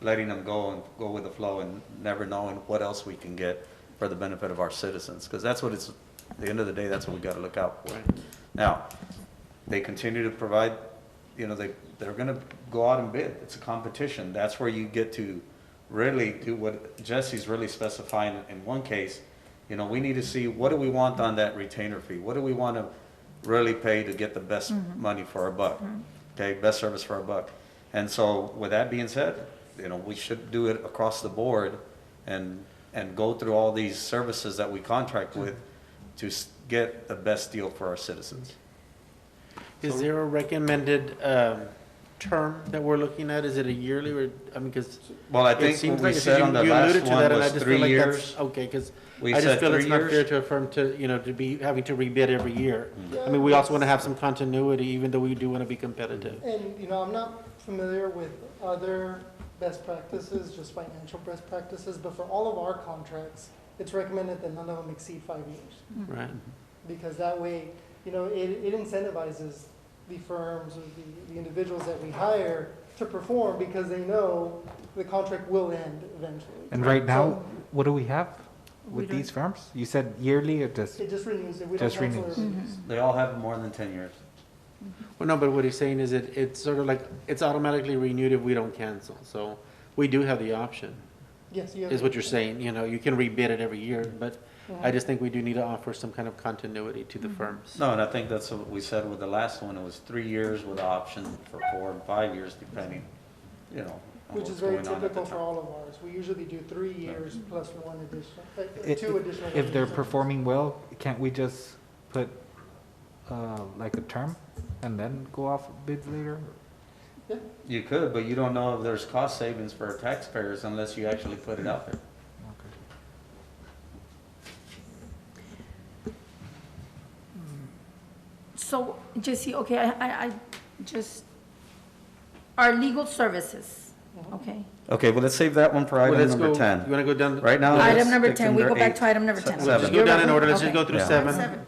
S1: letting them go with the flow and never knowing what else we can get for the benefit of our citizens. Because that's what at the end of the day, that's what we got to look out for. Now, they continue to provide, they're going to go out and bid. It's a competition. That's where you get to really do what Jesse's really specifying in one case. We need to see, what do we want on that retainer fee? What do we want to really pay to get the best money for our buck? Okay, best service for our buck. And so with that being said, we should do it across the board and go through all these services that we contract with to get the best deal for our citizens.
S8: Is there a recommended term that we're looking at? Is it a yearly or, I mean, because
S1: Well, I
S8: it
S1: think
S8: seems
S1: what we
S8: like,
S1: said on the last one was 3 years.
S8: Okay, because
S1: We
S8: I just
S1: said
S8: feel
S1: 3
S8: it's not fair
S1: years.
S8: to a firm to, to be having to rebid every year. I mean, we also want to have some continuity, even though we do want to be competitive.
S2: And, I'm not familiar with other best practices, just financial best practices, but for all of our contracts, it's recommended that none of them exceed 5 years.
S8: Right.
S2: Because that way, it incentivizes the firms or the individuals that we hire to perform because they know the contract will end eventually.
S5: And right now,
S2: So
S5: what do we have
S4: We
S5: with
S4: don't-
S5: these firms? You said yearly or just?
S2: it just renews it. We don't
S5: Just
S2: cancel
S5: renews.
S2: it. renews.
S1: They all have more than 10 years.
S8: Well, no, but what he's saying is it's sort of like, it's automatically renewed if we don't cancel. So we do have the option,
S2: Yes, you have.
S8: is what you're saying. You can rebid it every year, but
S2: Mhm.
S8: I just think we do need to offer some kind of continuity to the firms.
S1: No, and I think that's what we said with the last one. It was 3 years with the option for 4 and 5 years, depending, on
S2: Which
S1: what's
S2: is very
S1: going on at the
S2: typical for
S1: time.
S2: all of ours. We usually do 3 years plus one additional,
S5: I-
S2: 2 additional.
S5: If they're
S2: years.
S5: performing well, can't we just put, like a term and then go off bids later?
S1: You could, but you don't know if there's cost savings for taxpayers unless you actually put it out there.
S4: So, Jesse, okay, I just, our legal services, okay?
S1: Okay, well, let's save that one for
S8: Well,
S1: item
S8: let's
S1: number
S8: go,
S1: 10.
S8: you want to go down?
S1: Right now,
S4: Item
S1: let's
S4: number
S1: stick
S4: 10, we go back
S1: 8,
S4: to item number 10.
S8: We'll just
S1: seven.
S8: go down in order, let's
S4: Okay.
S8: just go through
S1: Yeah.
S8: 7.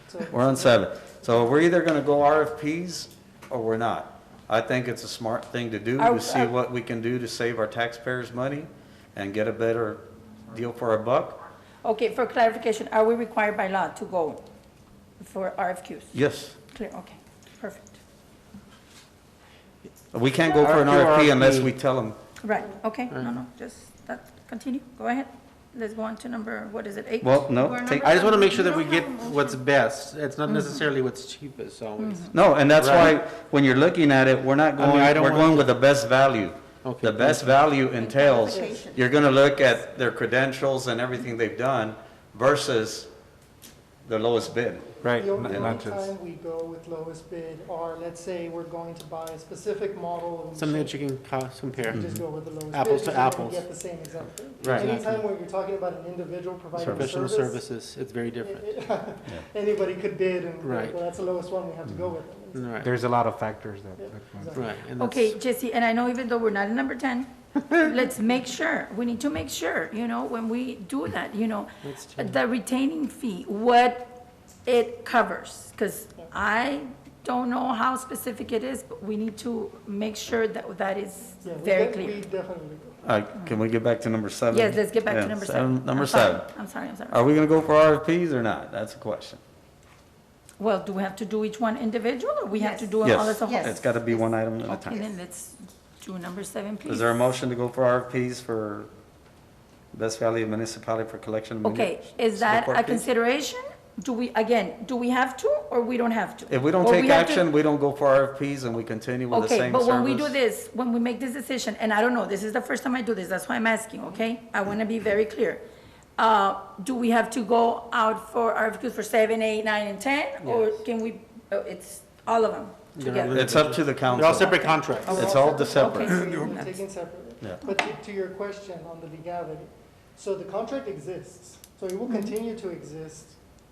S2: So-
S1: We're on 7. So we're either gonna go RFPs or we're not. I think it's a smart thing to do, to see what we can do to save our taxpayers' money and get a better deal for our buck.
S4: Okay, for clarification, are we required by law to go for RFQs?
S1: Yes.
S4: Clear, okay, perfect.
S1: We can't go for an RFP unless we tell them.
S4: Right, okay, no, just, continue, go ahead. Let's go on to number, what is it, 8?
S1: Well, no,
S10: We're
S1: take,
S8: I just want to make sure
S10: We
S8: that we
S10: don't
S8: get
S10: have a motion.
S8: what's best. It's not necessarily what's cheapest always.
S1: no, and that's why,
S8: Right.
S1: when you're looking at it, we're not
S8: I mean,
S1: going,
S8: I don't
S1: we're
S8: want
S1: going
S8: to-
S1: with the best value.
S8: Okay.
S1: The best value entails,
S10: Qualifications.
S1: you're gonna look at their credentials and everything they've done versus the lowest bid.
S5: Right,
S2: The only
S5: not just.
S2: time we go with lowest bid are, let's say, we're going to buy a specific model of
S8: Something
S2: machine.
S8: that you can compare.
S2: We just go with the lowest bid.
S8: Apples to
S2: because we're gonna
S8: apples.
S2: Get the same exact thing.
S1: Right.
S2: Anytime where you're talking about an individual providing a
S8: Professional
S2: service,
S8: services, it's very different.
S2: anybody could bid and,
S8: Right.
S2: well, that's the lowest one, we have to go with it.
S8: Right,
S5: There's a lot of factors
S2: Yeah,
S5: that go into
S2: exactly.
S8: right. And that's-
S4: Okay, Jesse, and I know even though we're not in number 10, let's make sure, we need to make sure, when we do that,
S8: That's true.
S4: the retaining fee, what it covers, because I don't know how specific it is, but we need to make sure that that is
S2: Yeah, we
S4: very
S2: de-
S4: clear.
S2: We definitely go.
S1: All right, can we get back to number 7?
S4: Yes, let's get back
S1: Yeah,
S4: to number 7.
S1: Number
S4: I'm sorry.
S1: 7.
S4: I'm sorry.
S1: Are we gonna go for RFPs or not? That's a question.
S4: Well, do we have to do each one individual, or we have to
S10: Yes.
S4: do it all
S1: Yes,
S4: as a whole?
S10: Yes.
S1: it's gotta be one item at a
S4: Okay,
S1: time.
S4: then let's do number 7, please.
S1: Is there a motion to go for RFPs for best value municipality for collection? of
S4: Okay,
S1: munis-
S4: is that
S1: support
S4: a
S1: fees?
S4: consideration? Do we have to, or we don't have to?
S1: If we don't
S4: Or
S1: take
S4: have to-
S1: action, we don't go for RFPs and we continue with the
S4: Okay,
S1: same
S4: but when we do
S1: service.
S4: this, when we make this decision, and I don't know, this is the first time I do this, that's why I'm asking, okay? I want to be very clear. Do we have to go out for RFQs for 7, 8, 9, and 10? Or can we, it's all of them
S8: They're
S4: together?
S8: all
S1: It's up to the
S8: They're all
S1: council.
S8: separate contracts.
S1: It's all the separate.
S4: Okay.
S2: We're taking separately.
S1: Yeah.
S2: But to your question on the legality, so the contract exists, so it will continue to exist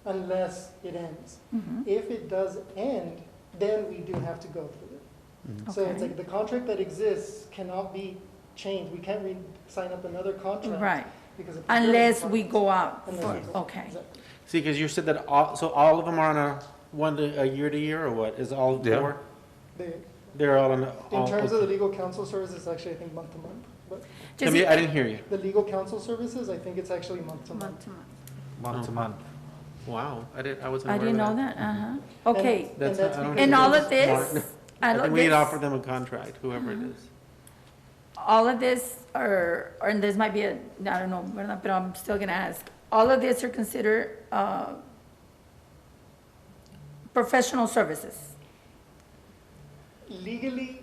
S2: unless it ends. If it does end, then we do have to go through it. So it's
S4: Okay.
S2: like the contract that exists cannot be changed. We can't sign up another contract.
S4: Right,
S2: Because of.
S4: unless we go out
S2: Unless
S4: for,
S2: we go-
S4: okay.
S2: exactly.
S8: See, because you said that so all of them are on a year to year, or what? Is all
S1: Yeah.
S8: 4?
S2: They-
S8: They're all on a.
S2: In
S8: all-
S2: terms of the legal counsel services, actually, I think month to month. But
S8: Tell me, I didn't hear you.
S2: the legal counsel services, I think it's actually month to month.
S4: Month to month.
S5: month to month.
S8: Wow, I wasn't
S4: I
S8: aware
S4: didn't
S8: of
S4: know that, okay.
S2: And
S8: That's-
S2: that's
S8: I don't
S2: because
S4: And all
S2: there's-
S4: of this,
S8: I
S4: all
S8: think
S4: of
S8: we need to
S4: this,
S8: offer them a contract, whoever it is.
S4: all of this are, and this might be a, I don't know, but I'm still gonna ask. All of this are considered, professional services.
S2: Legally,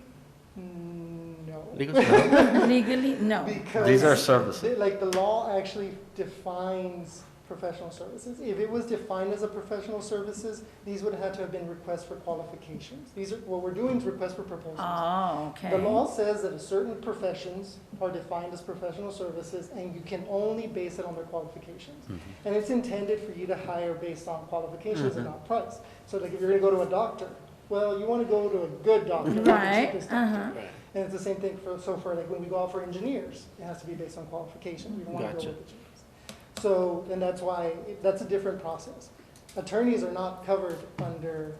S2: No.
S8: Legal services?
S4: Legally, no.
S2: Because
S1: These are services.
S2: like the law actually defines professional services. If it was defined as a professional services, these would have to have been requests for qualifications. These are, what we're doing is requests for proposals.
S4: Oh, okay.
S2: The law says that certain professions are defined as professional services, and you can only base it on their qualifications. And it's intended for you to hire based on qualifications and not price. So like if you're gonna go to a doctor, well, you wanna go to a good doctor, not the
S4: Right,
S2: cheapest doctor.
S4: uh-huh.
S2: And it's the same thing for like when we go out for engineers, it has to be based on qualifications. We don't wanna go
S8: Gotcha.
S2: with the cheapest. So, and that's why, that's a different process. Attorneys are not covered under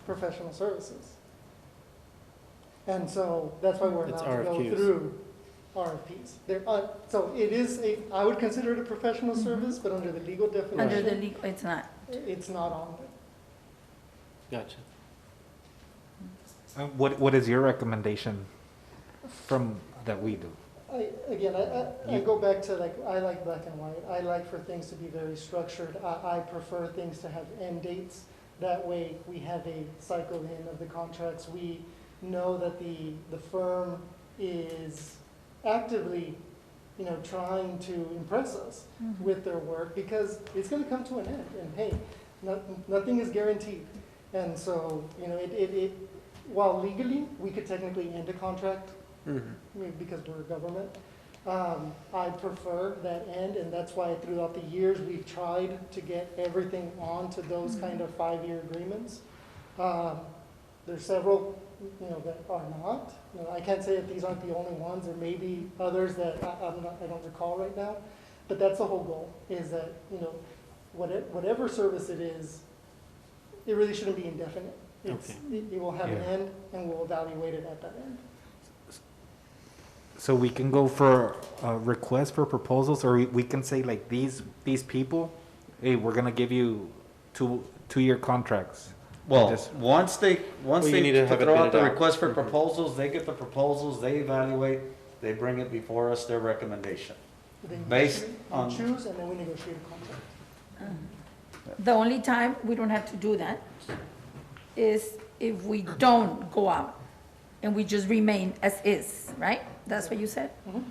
S2: professional services. And so, that's why we're
S8: It's
S2: allowed to go
S8: RFQs.
S2: through RFPs. So it is I would consider it a professional service, but under the legal definition.
S4: Under the legal, it's not.
S2: It's not on there.
S8: Gotcha.
S5: What is your recommendation from, that we do?
S2: I go back to like, I like black and white. I like for things to be very structured. I prefer things to have end dates. That way we have a cycle in of the contracts. We know that the firm is actively, trying to impress us with their work because it's gonna come to an end. And hey, nothing is guaranteed. And so, while legally, we could technically end a contract, because we're a government. I prefer that end, and that's why throughout the years, we've tried to get everything onto those kind of 5-year agreements. There's several, that are not. I can't say that these aren't the only ones. There may be others that I don't recall right now. But that's the whole goal, is that, whatever service it is, it really shouldn't be indefinite. It will have an
S5: Yeah.
S2: end, and we'll evaluate it at that end.
S5: So we can go for a request for proposals, or we can say like these people, hey, we're gonna give you two-year contracts.
S1: Well,
S5: Just-
S1: once they
S8: you need to have it
S1: throw out
S8: bid
S1: the
S8: out.
S1: request for proposals, they get the proposals, they evaluate, they bring it before us, their recommendation.
S2: They
S1: Based on-
S2: choose, and then we negotiate a contract.
S4: The only time we don't have to do that is if we don't go out and we just remain as is, right? That's what you said?
S2: Mhm.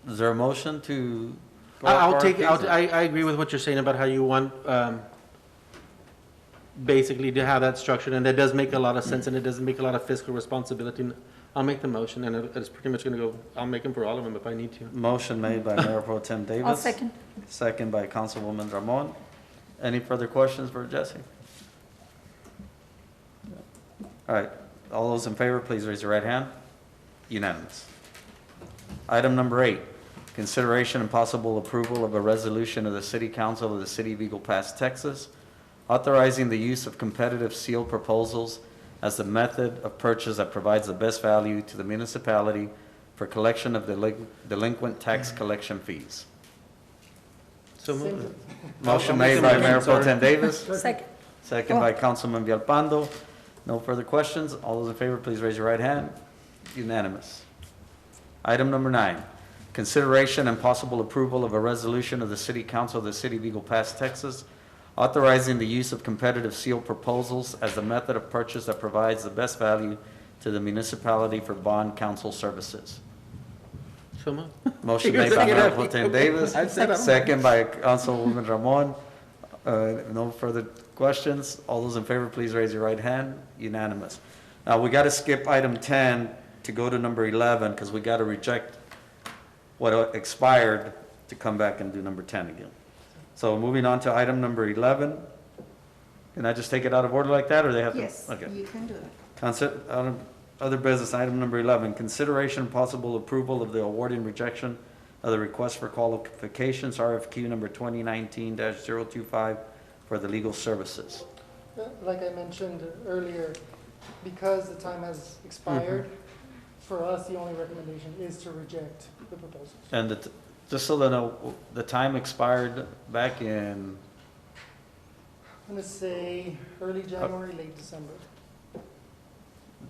S1: Is there a motion to? go
S8: I'll
S1: for
S8: take,
S1: RFPs?
S8: I agree with what you're saying about how you want, basically to have that structured, and that does make a lot of sense, and it doesn't make a lot of fiscal responsibility. I'll make the motion, and it's pretty much gonna go, I'll make them for all of them if I need to.
S1: Motion made by Mayor Pro Tem Davis.
S4: I'll second.
S1: Second by Councilwoman Ramon. Any further questions for Jesse? All right, all those in favor, please raise your right hand. Unanimous. Item number 8, consideration and possible approval of a resolution of the City Council of the City of Eagle Pass, Texas, authorizing the use of competitive sealed proposals as the method of purchase that provides the best value to the municipality for collection of delinquent tax collection fees.
S8: So
S2: Same
S8: moved.
S2: thing.
S1: Motion
S8: I'll make
S1: made
S8: the
S1: by
S8: motion,
S1: Mayor Pro
S8: sorry.
S1: Tem Davis,
S4: Second.
S1: second by Councilman Villalpando. No further questions. All those in favor, please raise your right hand. Unanimous. Item number 9, consideration and possible approval of a resolution of the City Council of the City of Eagle Pass, Texas, authorizing the use of competitive sealed proposals as the method of purchase that provides the best value to the municipality for bond counsel services.
S8: So moved.
S1: Motion
S8: You're
S1: made by
S8: saying
S1: Mayor
S8: it.
S1: Pro Tem Davis,
S8: I said it.
S1: second by Councilwoman Ramon. No further questions. All those in favor, please raise your right hand. Unanimous. Now, we got to skip item 10 to go to number 11, because we got to reject what expired to come back and do number 10 again. So moving on to item number 11. Can I just take it out of order like that, or they have to?
S10: Yes,
S1: Okay.
S10: you can do it.
S1: Other business, item number 11, consideration and possible approval of the award and rejection of the request for qualifications, RFQ number 2019-025 for the legal services.
S2: Like I mentioned earlier, because the time has expired, for us, the only recommendation is to reject the proposals.
S1: And just so they know, the time expired back in,
S2: I'm gonna say early January, late December.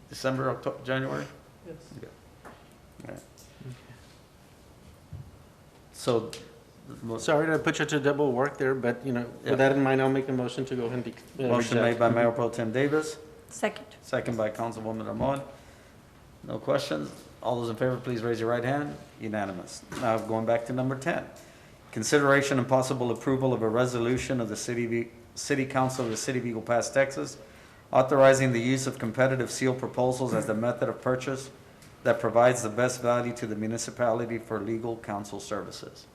S1: December, October, January?
S2: Yes.
S1: So
S8: Sorry to put you to double work there, but, you know,
S1: Yeah.
S8: with that in mind, I'll make a motion to go ahead and
S1: Motion made by Mayor Pro Tem Davis,
S4: Second.
S1: second by Councilwoman Amon. No questions? All those in favor, please raise your right hand. Unanimous. Now, going back to number 10. Consideration and possible approval of a resolution of the City Council of the City of Eagle Pass, Texas, authorizing the use of competitive seal proposals as the method of purchase that provides the best value to the municipality for legal counsel services.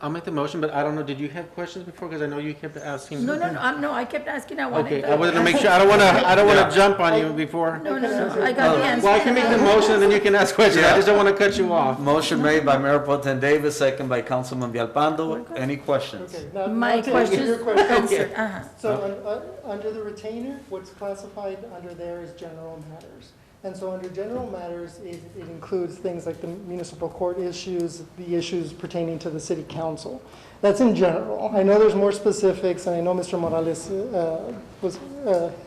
S8: I'll make the motion, but I don't know, did you have questions before? Because I know you kept asking.
S4: No, I kept asking, I wanted.
S8: Okay, I wanted to make sure, I don't want
S1: Yeah.
S8: to jump on you before.
S4: No, I got the answer.
S8: Well, I can make the motion and then you can ask questions. I
S1: Yeah.
S8: just don't want to cut you off.
S1: Motion made by Mayor Pro Tem Davis, second by Councilman Villalpando. Any questions?
S2: Okay, now,
S4: My
S2: now to answer
S4: question
S2: your
S4: is
S2: question.
S4: answered,
S2: So, under the retainer, what's classified under there is general matters. And so under general matters, it includes things like the municipal court issues, the issues pertaining to the city council. That's in general. I know there's more specifics, and I know Mr. Morales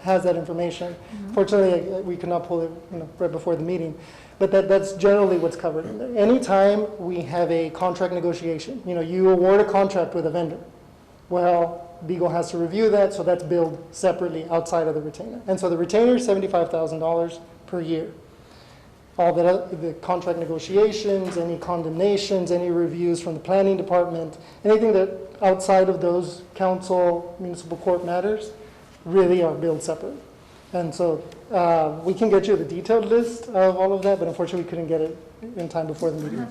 S2: has that information. Fortunately, we could not pull it, right before the meeting. But that's generally what's covered in there. Anytime we have a contract negotiation, you award a contract with a vendor. Well, Beagle has to review that, so that's billed separately outside of the retainer. And so the retainer is $75,000 per year. All the contract negotiations, any condemnations, any reviews from the planning department, anything that outside of those council, municipal court matters, really are billed separate. And so we can get you the detailed list of all of that, but unfortunately we couldn't get it in time before the meeting.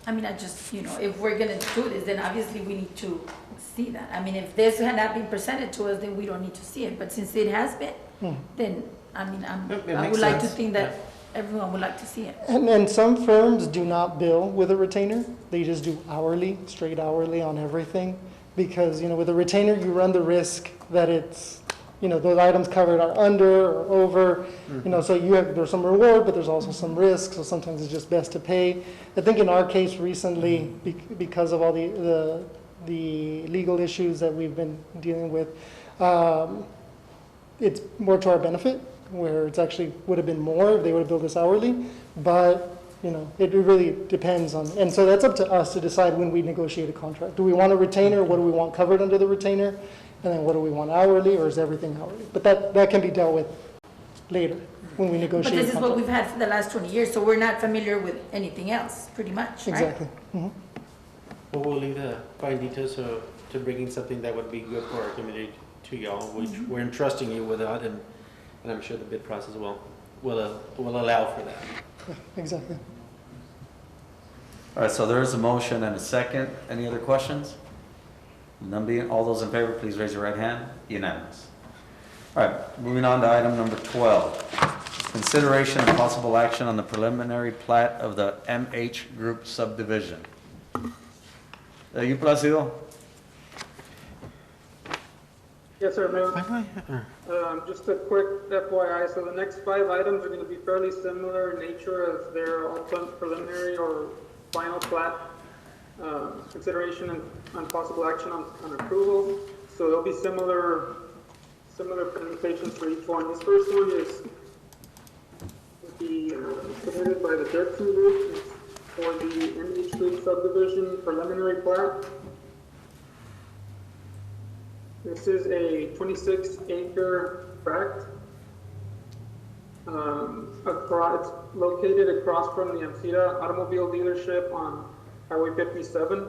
S4: I mean, I just, if we're gonna do this, then obviously we need to see that. I mean, if this had not been presented to us, then we don't need to see it, but since it has been, then, I mean,
S8: It
S4: I
S8: makes
S4: would like to
S8: sense.
S4: think that everyone would like to see it.
S2: And some firms do not bill with a retainer. They just do hourly, straight hourly on everything. Because, with a retainer, you run the risk that it's, those items covered are under or over. So there's some reward, but there's also some risk. So sometimes it's just best to pay. I think in our case recently, because of all the legal issues that we've been dealing with, it's more to our benefit, where it's actually would have been more if they would have billed us hourly. But, it really depends on, and so that's up to us to decide when we negotiate a contract. Do we want a retainer? What do we want covered under the retainer? And then what do we want hourly, or is everything hourly? But that can be dealt with later when we
S4: But
S2: negotiate a
S4: this is what
S2: contract.
S4: we've had for the last 20 years, so we're not familiar with anything else, pretty much, right?
S2: Exactly. Mhm.
S8: Well, we'll leave the fine details to bringing something that would be good for our community to y'all, which we're entrusting you with that, and I'm sure the bid process will allow for that.
S2: Yeah, exactly.
S1: All right, so there is a motion and a second. Any other questions? None being, all those in favor, please raise your right hand. Unanimous. All right, moving on to item number 12. Consideration and possible action on the preliminary plat of the MH Group subdivision. You, Placido?
S7: Yes, sir, Mayor. Just a quick FYI, so the next 5 items are going to be fairly similar in nature as they're all preliminary or final plat consideration and possible action on approval. So there'll be similar presentations for each one. This first one is submitted by the Dirksen Group. It's for the MH Group subdivision preliminary plat. This is a 26-acre tract. It's located across from the Amcita automobile dealership on Highway 57.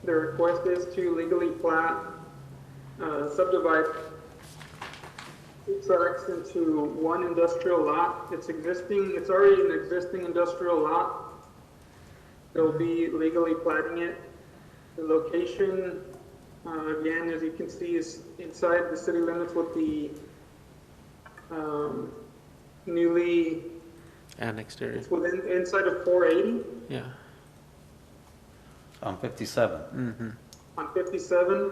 S7: The request is to legally plat, subdivide tracts into one industrial lot. It's already an existing industrial lot. They'll be legally platting it. The location, again, as you can see, is inside the city limits with the newly
S8: Annexed area.
S7: it's within inside of 480
S8: Yeah.
S1: On 57.
S8: Mm-hmm.
S7: on 57.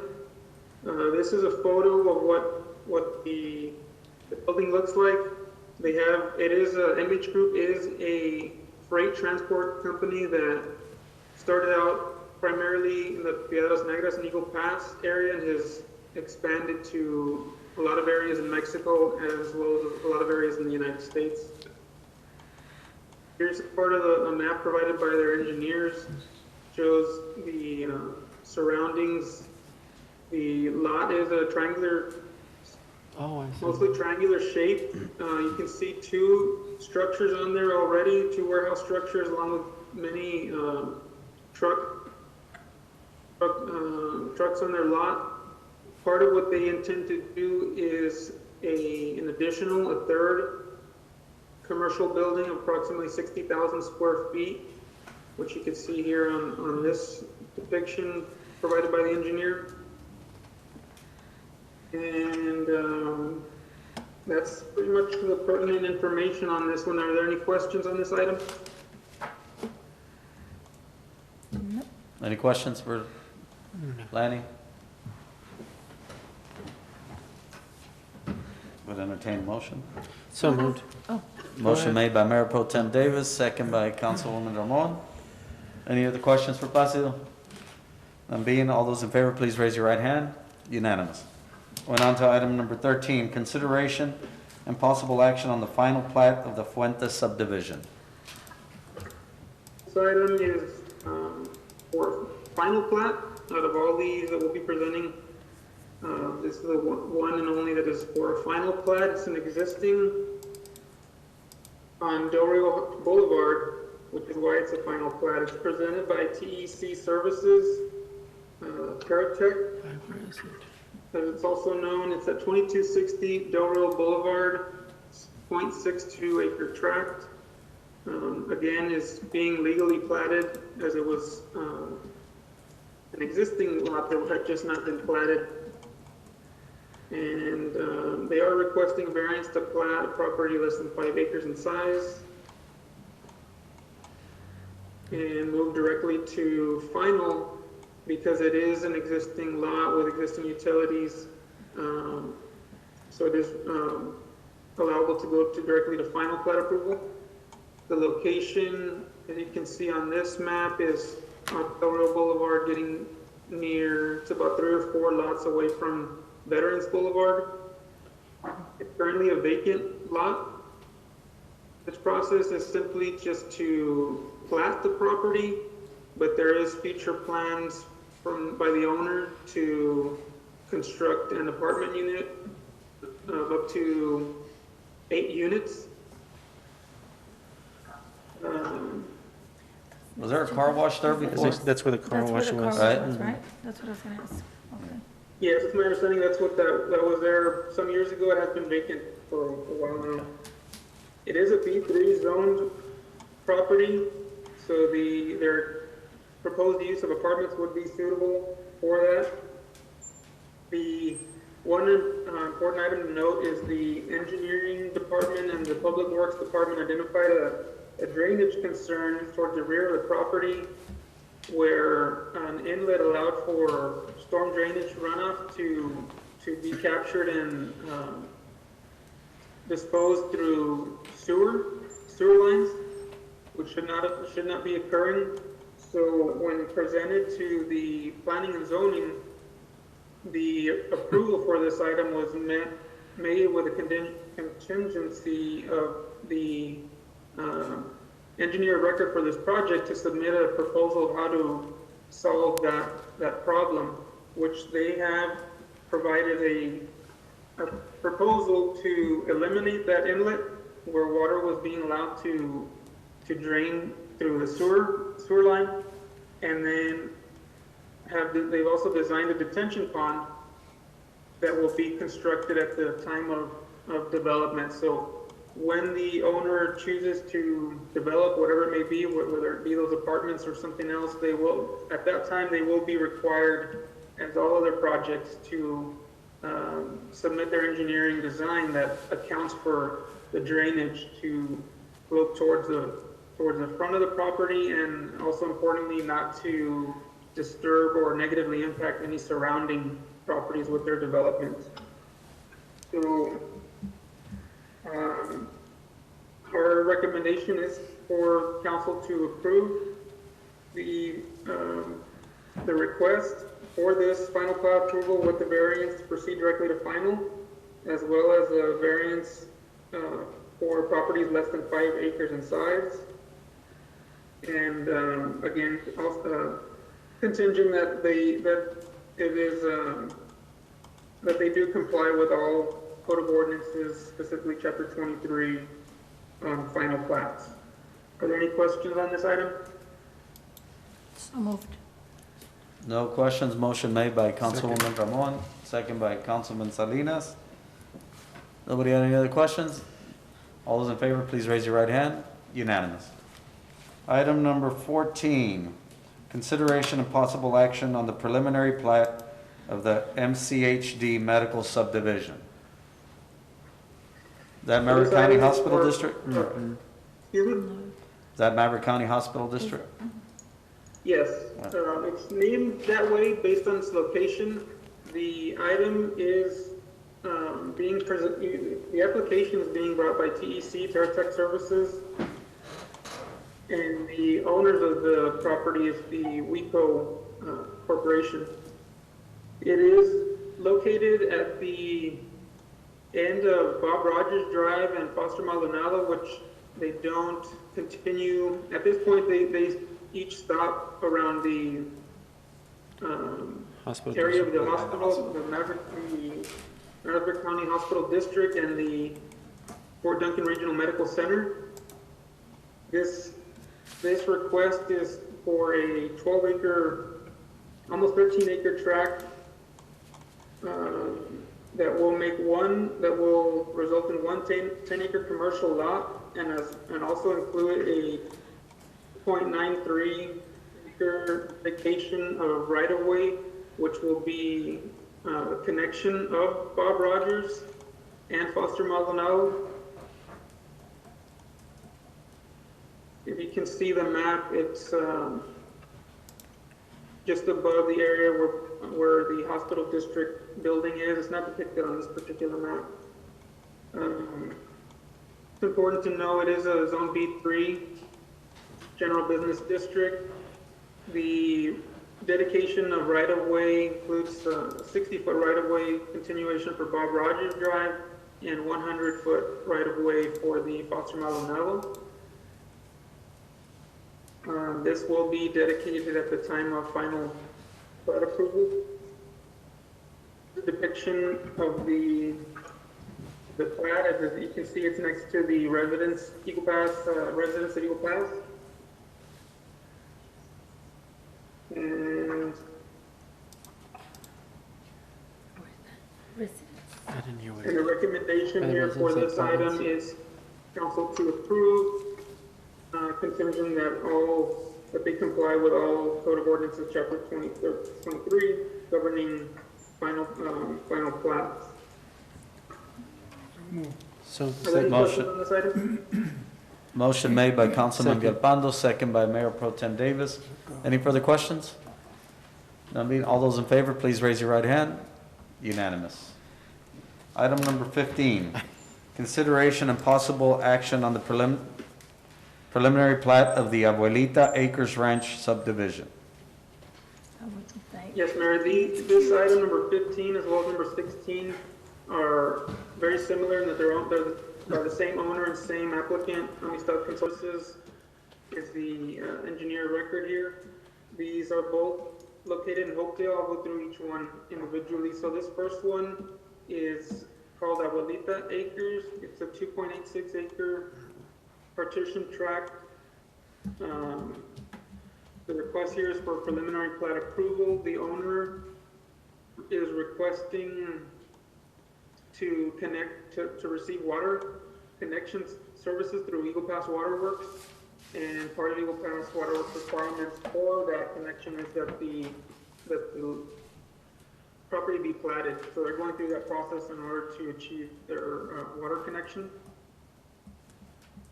S7: This is a photo of what the building looks like. MH Group is a freight transport company that started out primarily in the Piedras Negras and Eagle Pass area and has expanded to a lot of areas in Mexico as well as a lot of areas in the United States. Here's part of a map provided by their engineers, shows the surroundings. The lot is a triangular,
S8: Oh, I see.
S7: mostly triangular shape. You can see two structures on there already, two warehouse structures along with many trucks on their lot. Part of what they intend to do is an additional, a third commercial building, approximately 60,000 square feet, which you can see here on this depiction provided by the engineer. And that's pretty much the pertinent information on this one. Are there any questions on this item?
S1: Any questions for Lani? Would entertain a motion.
S8: So moved.
S1: Motion made by Mayor Pro Tem Davis, second by Councilwoman Ramon. Any other questions for Placido? None being, all those in favor, please raise your right hand. Unanimous. Going on to item number 13, consideration and possible action on the final plat of the Fuentes subdivision.
S7: This item is for final plat. Out of all these that we'll be presenting, this is the one and only that is for a final plat. It's an existing on Del Rio Boulevard, which is why it's a final plat. It's presented by TEC Services, Paratech. As it's also known, it's at 2260 Del Rio Boulevard, 0.62 acre tract. Again, is being legally platted as it was an existing lot that had just not been platted. And they are requesting variance to plat a property less than 5 acres in size and move directly to final because it is an existing lot with existing utilities. So it is allowable to go to directly to final plat approval. The location, as you can see on this map, is on Del Rio Boulevard, getting near, it's about 3 or 4 lots away from Veterans Boulevard. It's currently a vacant lot. This process is simply just to plat the property, but there is future plans by the owner to construct an apartment unit of up to 8 units.
S1: Was there a car wash there before?
S8: That's where the car
S4: That's where
S8: wash
S4: the car
S8: was.
S1: Right.
S4: was, right? That's what I was gonna ask. Okay.
S7: Yes, it's my understanding that's what that was there some years ago. It has been vacant for a while now. It is a B3 zoned property, so their proposed use of apartments would be suitable for that. The one important item to note is the engineering department and the public works department identified a drainage concern towards the rear of the property where an inlet allowed for storm drainage runoff to be captured and disposed through sewer lines, which should not be occurring. So when presented to the planning and zoning, the approval for this item was made with a contingency of the engineer of record for this project to submit a proposal of how to solve that problem, which they have provided a proposal to eliminate that inlet where water was being allowed to drain through the sewer line, and then they've also designed a detention pond that will be constructed at the time of development. So when the owner chooses to develop whatever it may be, whether it be those apartments or something else, at that time they will be required, as all other projects, to submit their engineering design that accounts for the drainage to flow towards the front of the property, and also importantly not to disturb or negatively impact any surrounding properties with their development. So our recommendation is for council to approve the request for this final plat approval with the variance to proceed directly to final, as well as a variance for properties less than 5 acres in size. And, again, also, contingent that that they do comply with all code of ordinances, specifically chapter 23, final plats. Are there any questions on this item?
S4: So moved.
S1: No questions. Motion made by Councilwoman Ramon, second by Councilman Salinas. Nobody had any other questions? All those in favor, please raise your right hand. Unanimous. Item number 14, consideration and possible action on the preliminary plat of the MCHD Medical Subdivision. Is that Maverick County Hospital District?
S7: Excuse me?
S1: Is that Maverick County Hospital District?
S7: Yes, it's named that way based on its location. The item is the application is being brought by TEC, TerraTech Services, and the owners of the property is the WECO Corporation. It is located at the end of Bob Rogers Drive and Foster Maldonado, which they don't continue. At this point, they each stop around the
S8: Hospital
S7: area of the
S8: district.
S7: hospital, the Maverick County Hospital District and the Fort Duncan Regional Medical Center. This request is for a 12-acre, almost 13-acre tract that will result in one 10-acre commercial lot and also include a 0.93 acre vacation of right-of-way, which will be a connection of Bob Rogers and Foster Maldonado. If you can see the map, it's just above the area where the hospital district building is. It's not depicted on this particular map. It's important to know it is a Zone B3 general business district. The dedication of right-of-way includes a 60-foot right-of-way continuation for Bob Rogers Drive and 100-foot right-of-way for the Foster Maldonado. This will be dedicated at the time of final plat approval. The depiction of the plat, as you can see, it's next to the residence Eagle Pass, residence at Eagle Pass. And
S8: I didn't hear what
S7: the recommendation here for this item is council to approve, contingent that they comply with all code of ordinances chapter 23 governing final plats.
S8: So,
S7: Are there any
S1: Motion.
S7: questions on this item?
S1: Motion made by Councilman
S8: Second.
S1: Villalpando, second by Mayor Pro Tem Davis. Any further questions? None being, all those in favor, please raise your right hand. Unanimous. Item number 15, consideration and possible action on the preliminary plat of the Abuelita Acres Ranch subdivision.
S7: Yes, Mayor, this item number 15 as well as number 16 are very similar in that they're the same owner and same applicant. Amistad Consultants is the engineer record here. These are both located in Hopedale. I'll go through each one individually. So this first one is called Abuelita Acres. It's a 2.86 acre partition tract. The request here is for preliminary plat approval. The owner is requesting to connect, to receive water connections services through Eagle Pass Waterworks. And part of Eagle Pass Waterworks requirements for that connection is that the property be platted. So they're going through that process in order to achieve their water connection.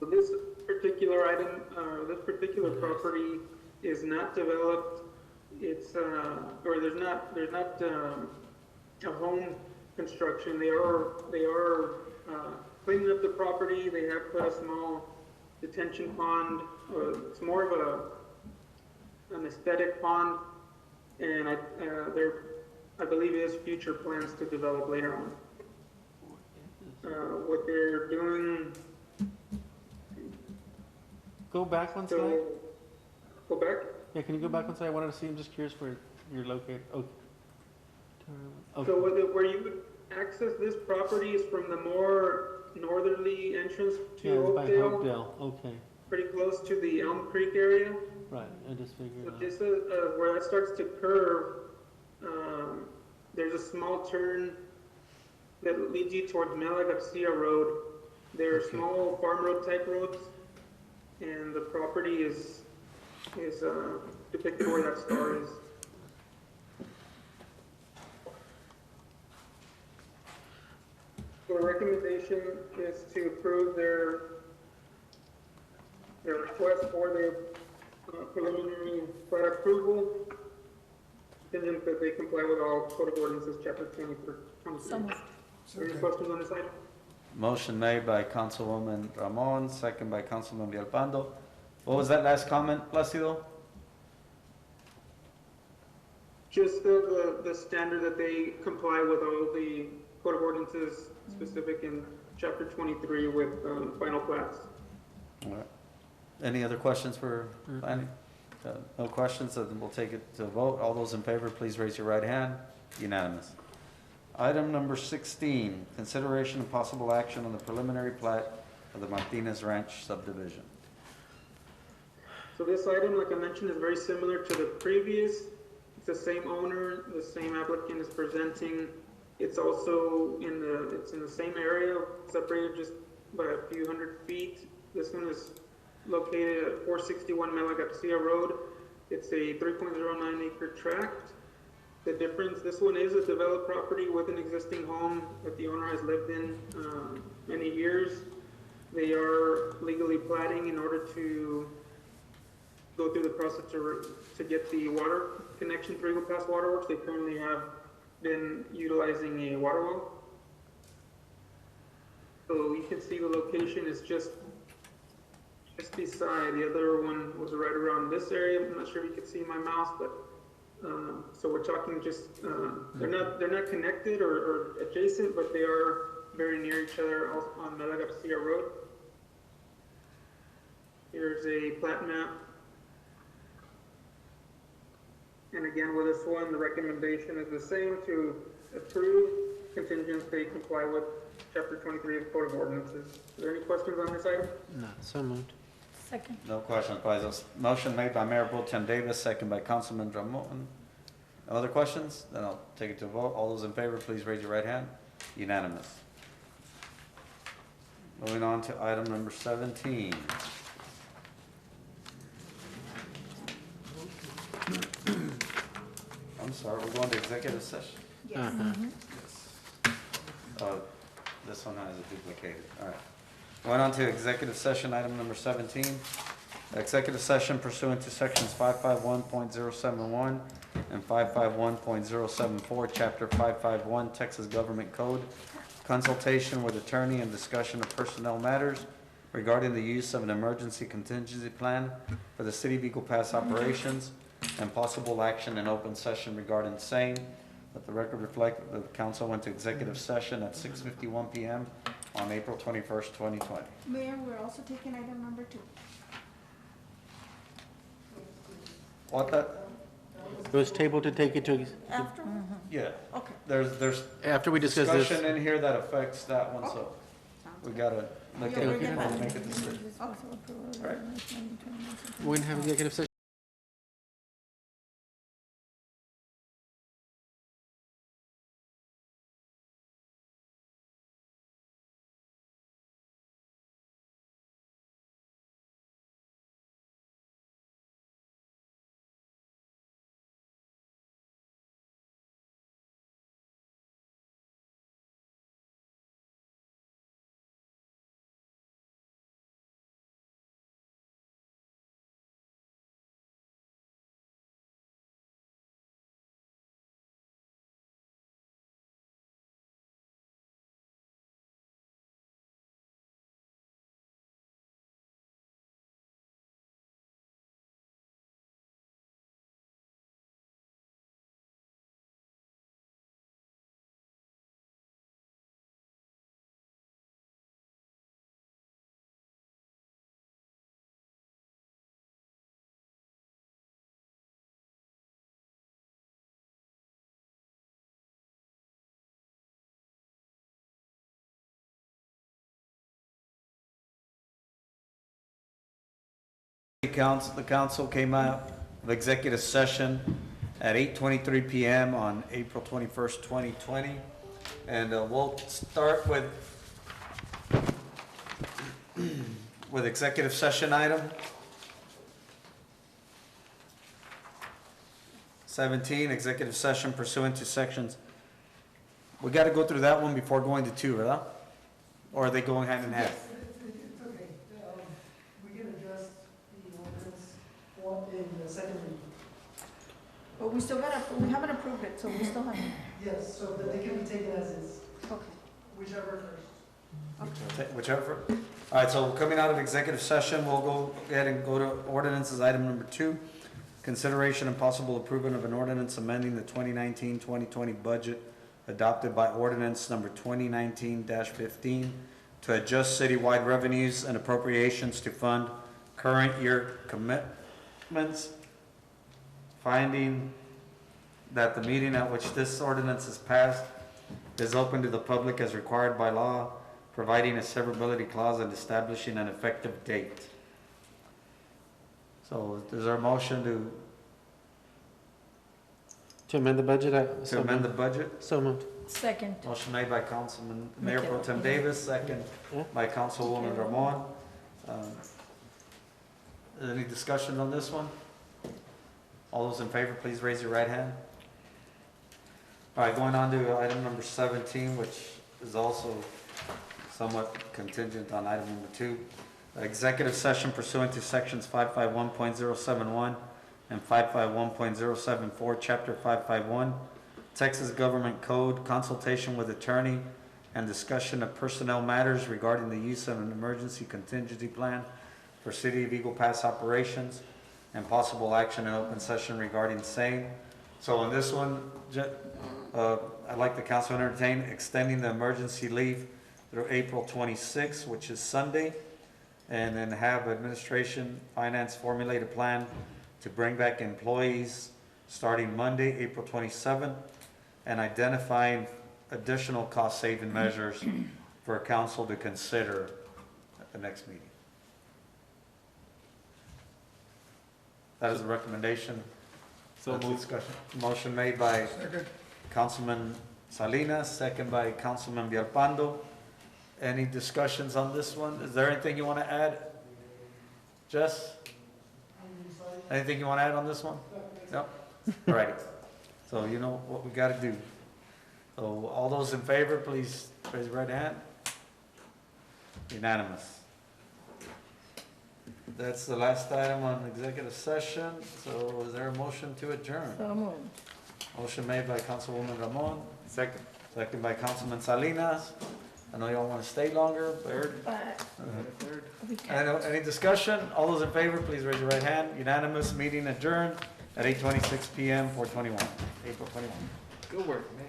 S7: So this particular item, this particular property is not developed. It's or there's not a home construction. They are cleaning up the property. They have put a small detention pond. It's more of an aesthetic pond, and I believe it is future plans to develop later on. What they're doing.
S8: go back one slide.
S7: So Go back.
S8: Yeah, can you go back one second? I wanted to see, I'm just curious where you're located. Oh. Okay.
S7: So where you would access this property is from the more northerly entrance
S8: Yeah,
S7: to
S8: it's by
S7: Oakdale,
S8: Hopedale, okay,
S7: pretty close to the Elm Creek area.
S8: right, I just figured
S7: So
S8: out.
S7: just where that starts to curve, there's a small turn that leads you towards Malagarcia Road. There are
S8: Okay.
S7: small farm road type roads, and the property is depicted where that star is. So the recommendation is to approve their request for their preliminary plat approval, contingent that they comply with all code of ordinances, chapter 23.
S4: So moved.
S7: Any questions on this item?
S1: Motion made by Councilwoman Ramon, second by Councilman Villalpando. What was that last comment, Placido?
S7: Just the standard that they comply with all the code of ordinances specific in chapter 23 with final plats.
S1: All right. Any other questions for planning? No questions, so then we'll take it to a vote. All those in favor, please raise your right hand. Unanimous. Item number 16, consideration and possible action on the preliminary plat of the Martinez Ranch subdivision.
S7: So this item, like I mentioned, is very similar to the previous. It's the same owner, the same applicant is presenting. It's also in the same area, separated just by a few hundred feet. This one is located at 461 Malagarcia Road. It's a 3.09 acre tract. The difference, this one is a developed property with an existing home that the owner has lived in many years. They are legally platting in order to go through the process to get the water connection through Eagle Pass Waterworks. They currently have been utilizing a water well. So you can see the location is just beside. The other one was right around this area. I'm not sure if you can see my mouse, but so we're talking just they're not connected or adjacent, but they are very near each other on Malagarcia Road. Here's a plat map. And again, with this one, the recommendation is the same, to approve contingent they comply with chapter 23 of the Code of Ordinances. Are there any questions on this item?
S8: No, so moved.
S4: Second.
S1: No questions, Paisos. Motion made by Mayor Pro Tem Davis, second by Councilman Ramon. No other questions? Then I'll take it to a vote. All those in favor, please raise your right hand. Unanimous. Moving on to item number 17. I'm sorry, we're going to executive session? Oh, this one has a duplicated. All right. Going on to executive session, item number 17. Executive session pursuant to sections 551.071 and 551.074, chapter 551, Texas Government Code. Consultation with attorney and discussion of personnel matters regarding the use of an emergency contingency plan for the City of Eagle Pass operations and possible action in open session regarding same. Let the record reflect that the council went to executive session at 6:51 p.m. on April 21st, 2020.
S10: Mayor, we're also taking item number 2.
S1: What that?
S8: It was tabled to take it to,
S4: After?
S1: Yeah.
S10: Okay.
S1: There's
S8: after we discuss this.
S1: discussion in here that affects that one, so we gotta look at
S10: You'll
S1: it
S10: bring it
S1: and
S10: back.
S1: make a decision. Right.
S8: We're gonna have executive session.
S1: The council came out of executive session at 8:23 PM on April 21st, 2020. And we'll start with executive session item 17, executive session pursuant to sections. We got to go through that one before going to 2, right? Or are they going hand in hand?
S2: It's okay. We can address the ordinance one in the second reading.
S10: But we still gotta, we haven't approved it, so we still have,
S2: Yes, so that they can be taken as is,
S10: okay.
S2: whichever first.
S1: Whichever. All right, so coming out of executive session, we'll go ahead and go to ordinances, item number 2. Consideration and possible approval of an ordinance amending the 2019-2020 budget adopted by ordinance number 2019-15 to adjust citywide revenues and appropriations to fund current year commitments. Finding that the meeting at which this ordinance is passed is open to the public as required by law, providing a severability clause and establishing an effective date. So is there a motion
S8: To amend the budget?
S1: to amend the budget?
S8: So moved.
S4: Second.
S1: Motion made by Councilman Mayor Pro Tem Davis, second by Councilwoman Ramon. Any discussion on this one? All those in favor, please raise your right hand. All right, going on to item number 17, which is also somewhat contingent on item number 2. Executive session pursuant to sections 551.071 and 551.074, Chapter 551, Texas Government Code, consultation with attorney and discussion of personnel matters regarding the use of an emergency contingency plan for City of Eagle Pass operations and possible action in open session regarding same. So on this one, I'd like the council to entertain extending the emergency leave through April 26th, which is Sunday, and then have administration, finance formulate a plan to bring back employees starting Monday, April 27th, and identifying additional cost-saving measures for council to consider at the next meeting. That is a recommendation.
S5: So
S1: That's
S5: moved.
S1: discussion. Motion made by Councilman Salinas, second by Councilman Villalpando. Any discussions on this one? Is there anything you want to add? Jess? Anything you want to add on this one? No? All right. So you know what we got to do. So all those in favor, please raise your right hand. Unanimous. That's the last item on executive session. So is there a motion to adjourn?
S4: So moved.
S1: Motion made by Councilwoman Ramon,
S5: Second.
S1: second by Councilman Salinas. I know y'all want to stay longer, but
S4: But we can't.
S1: any discussion? All those in favor, please raise your right hand. Unanimous, meeting adjourned at 8:26 PM, 4/21, April 21.
S5: Good work, man.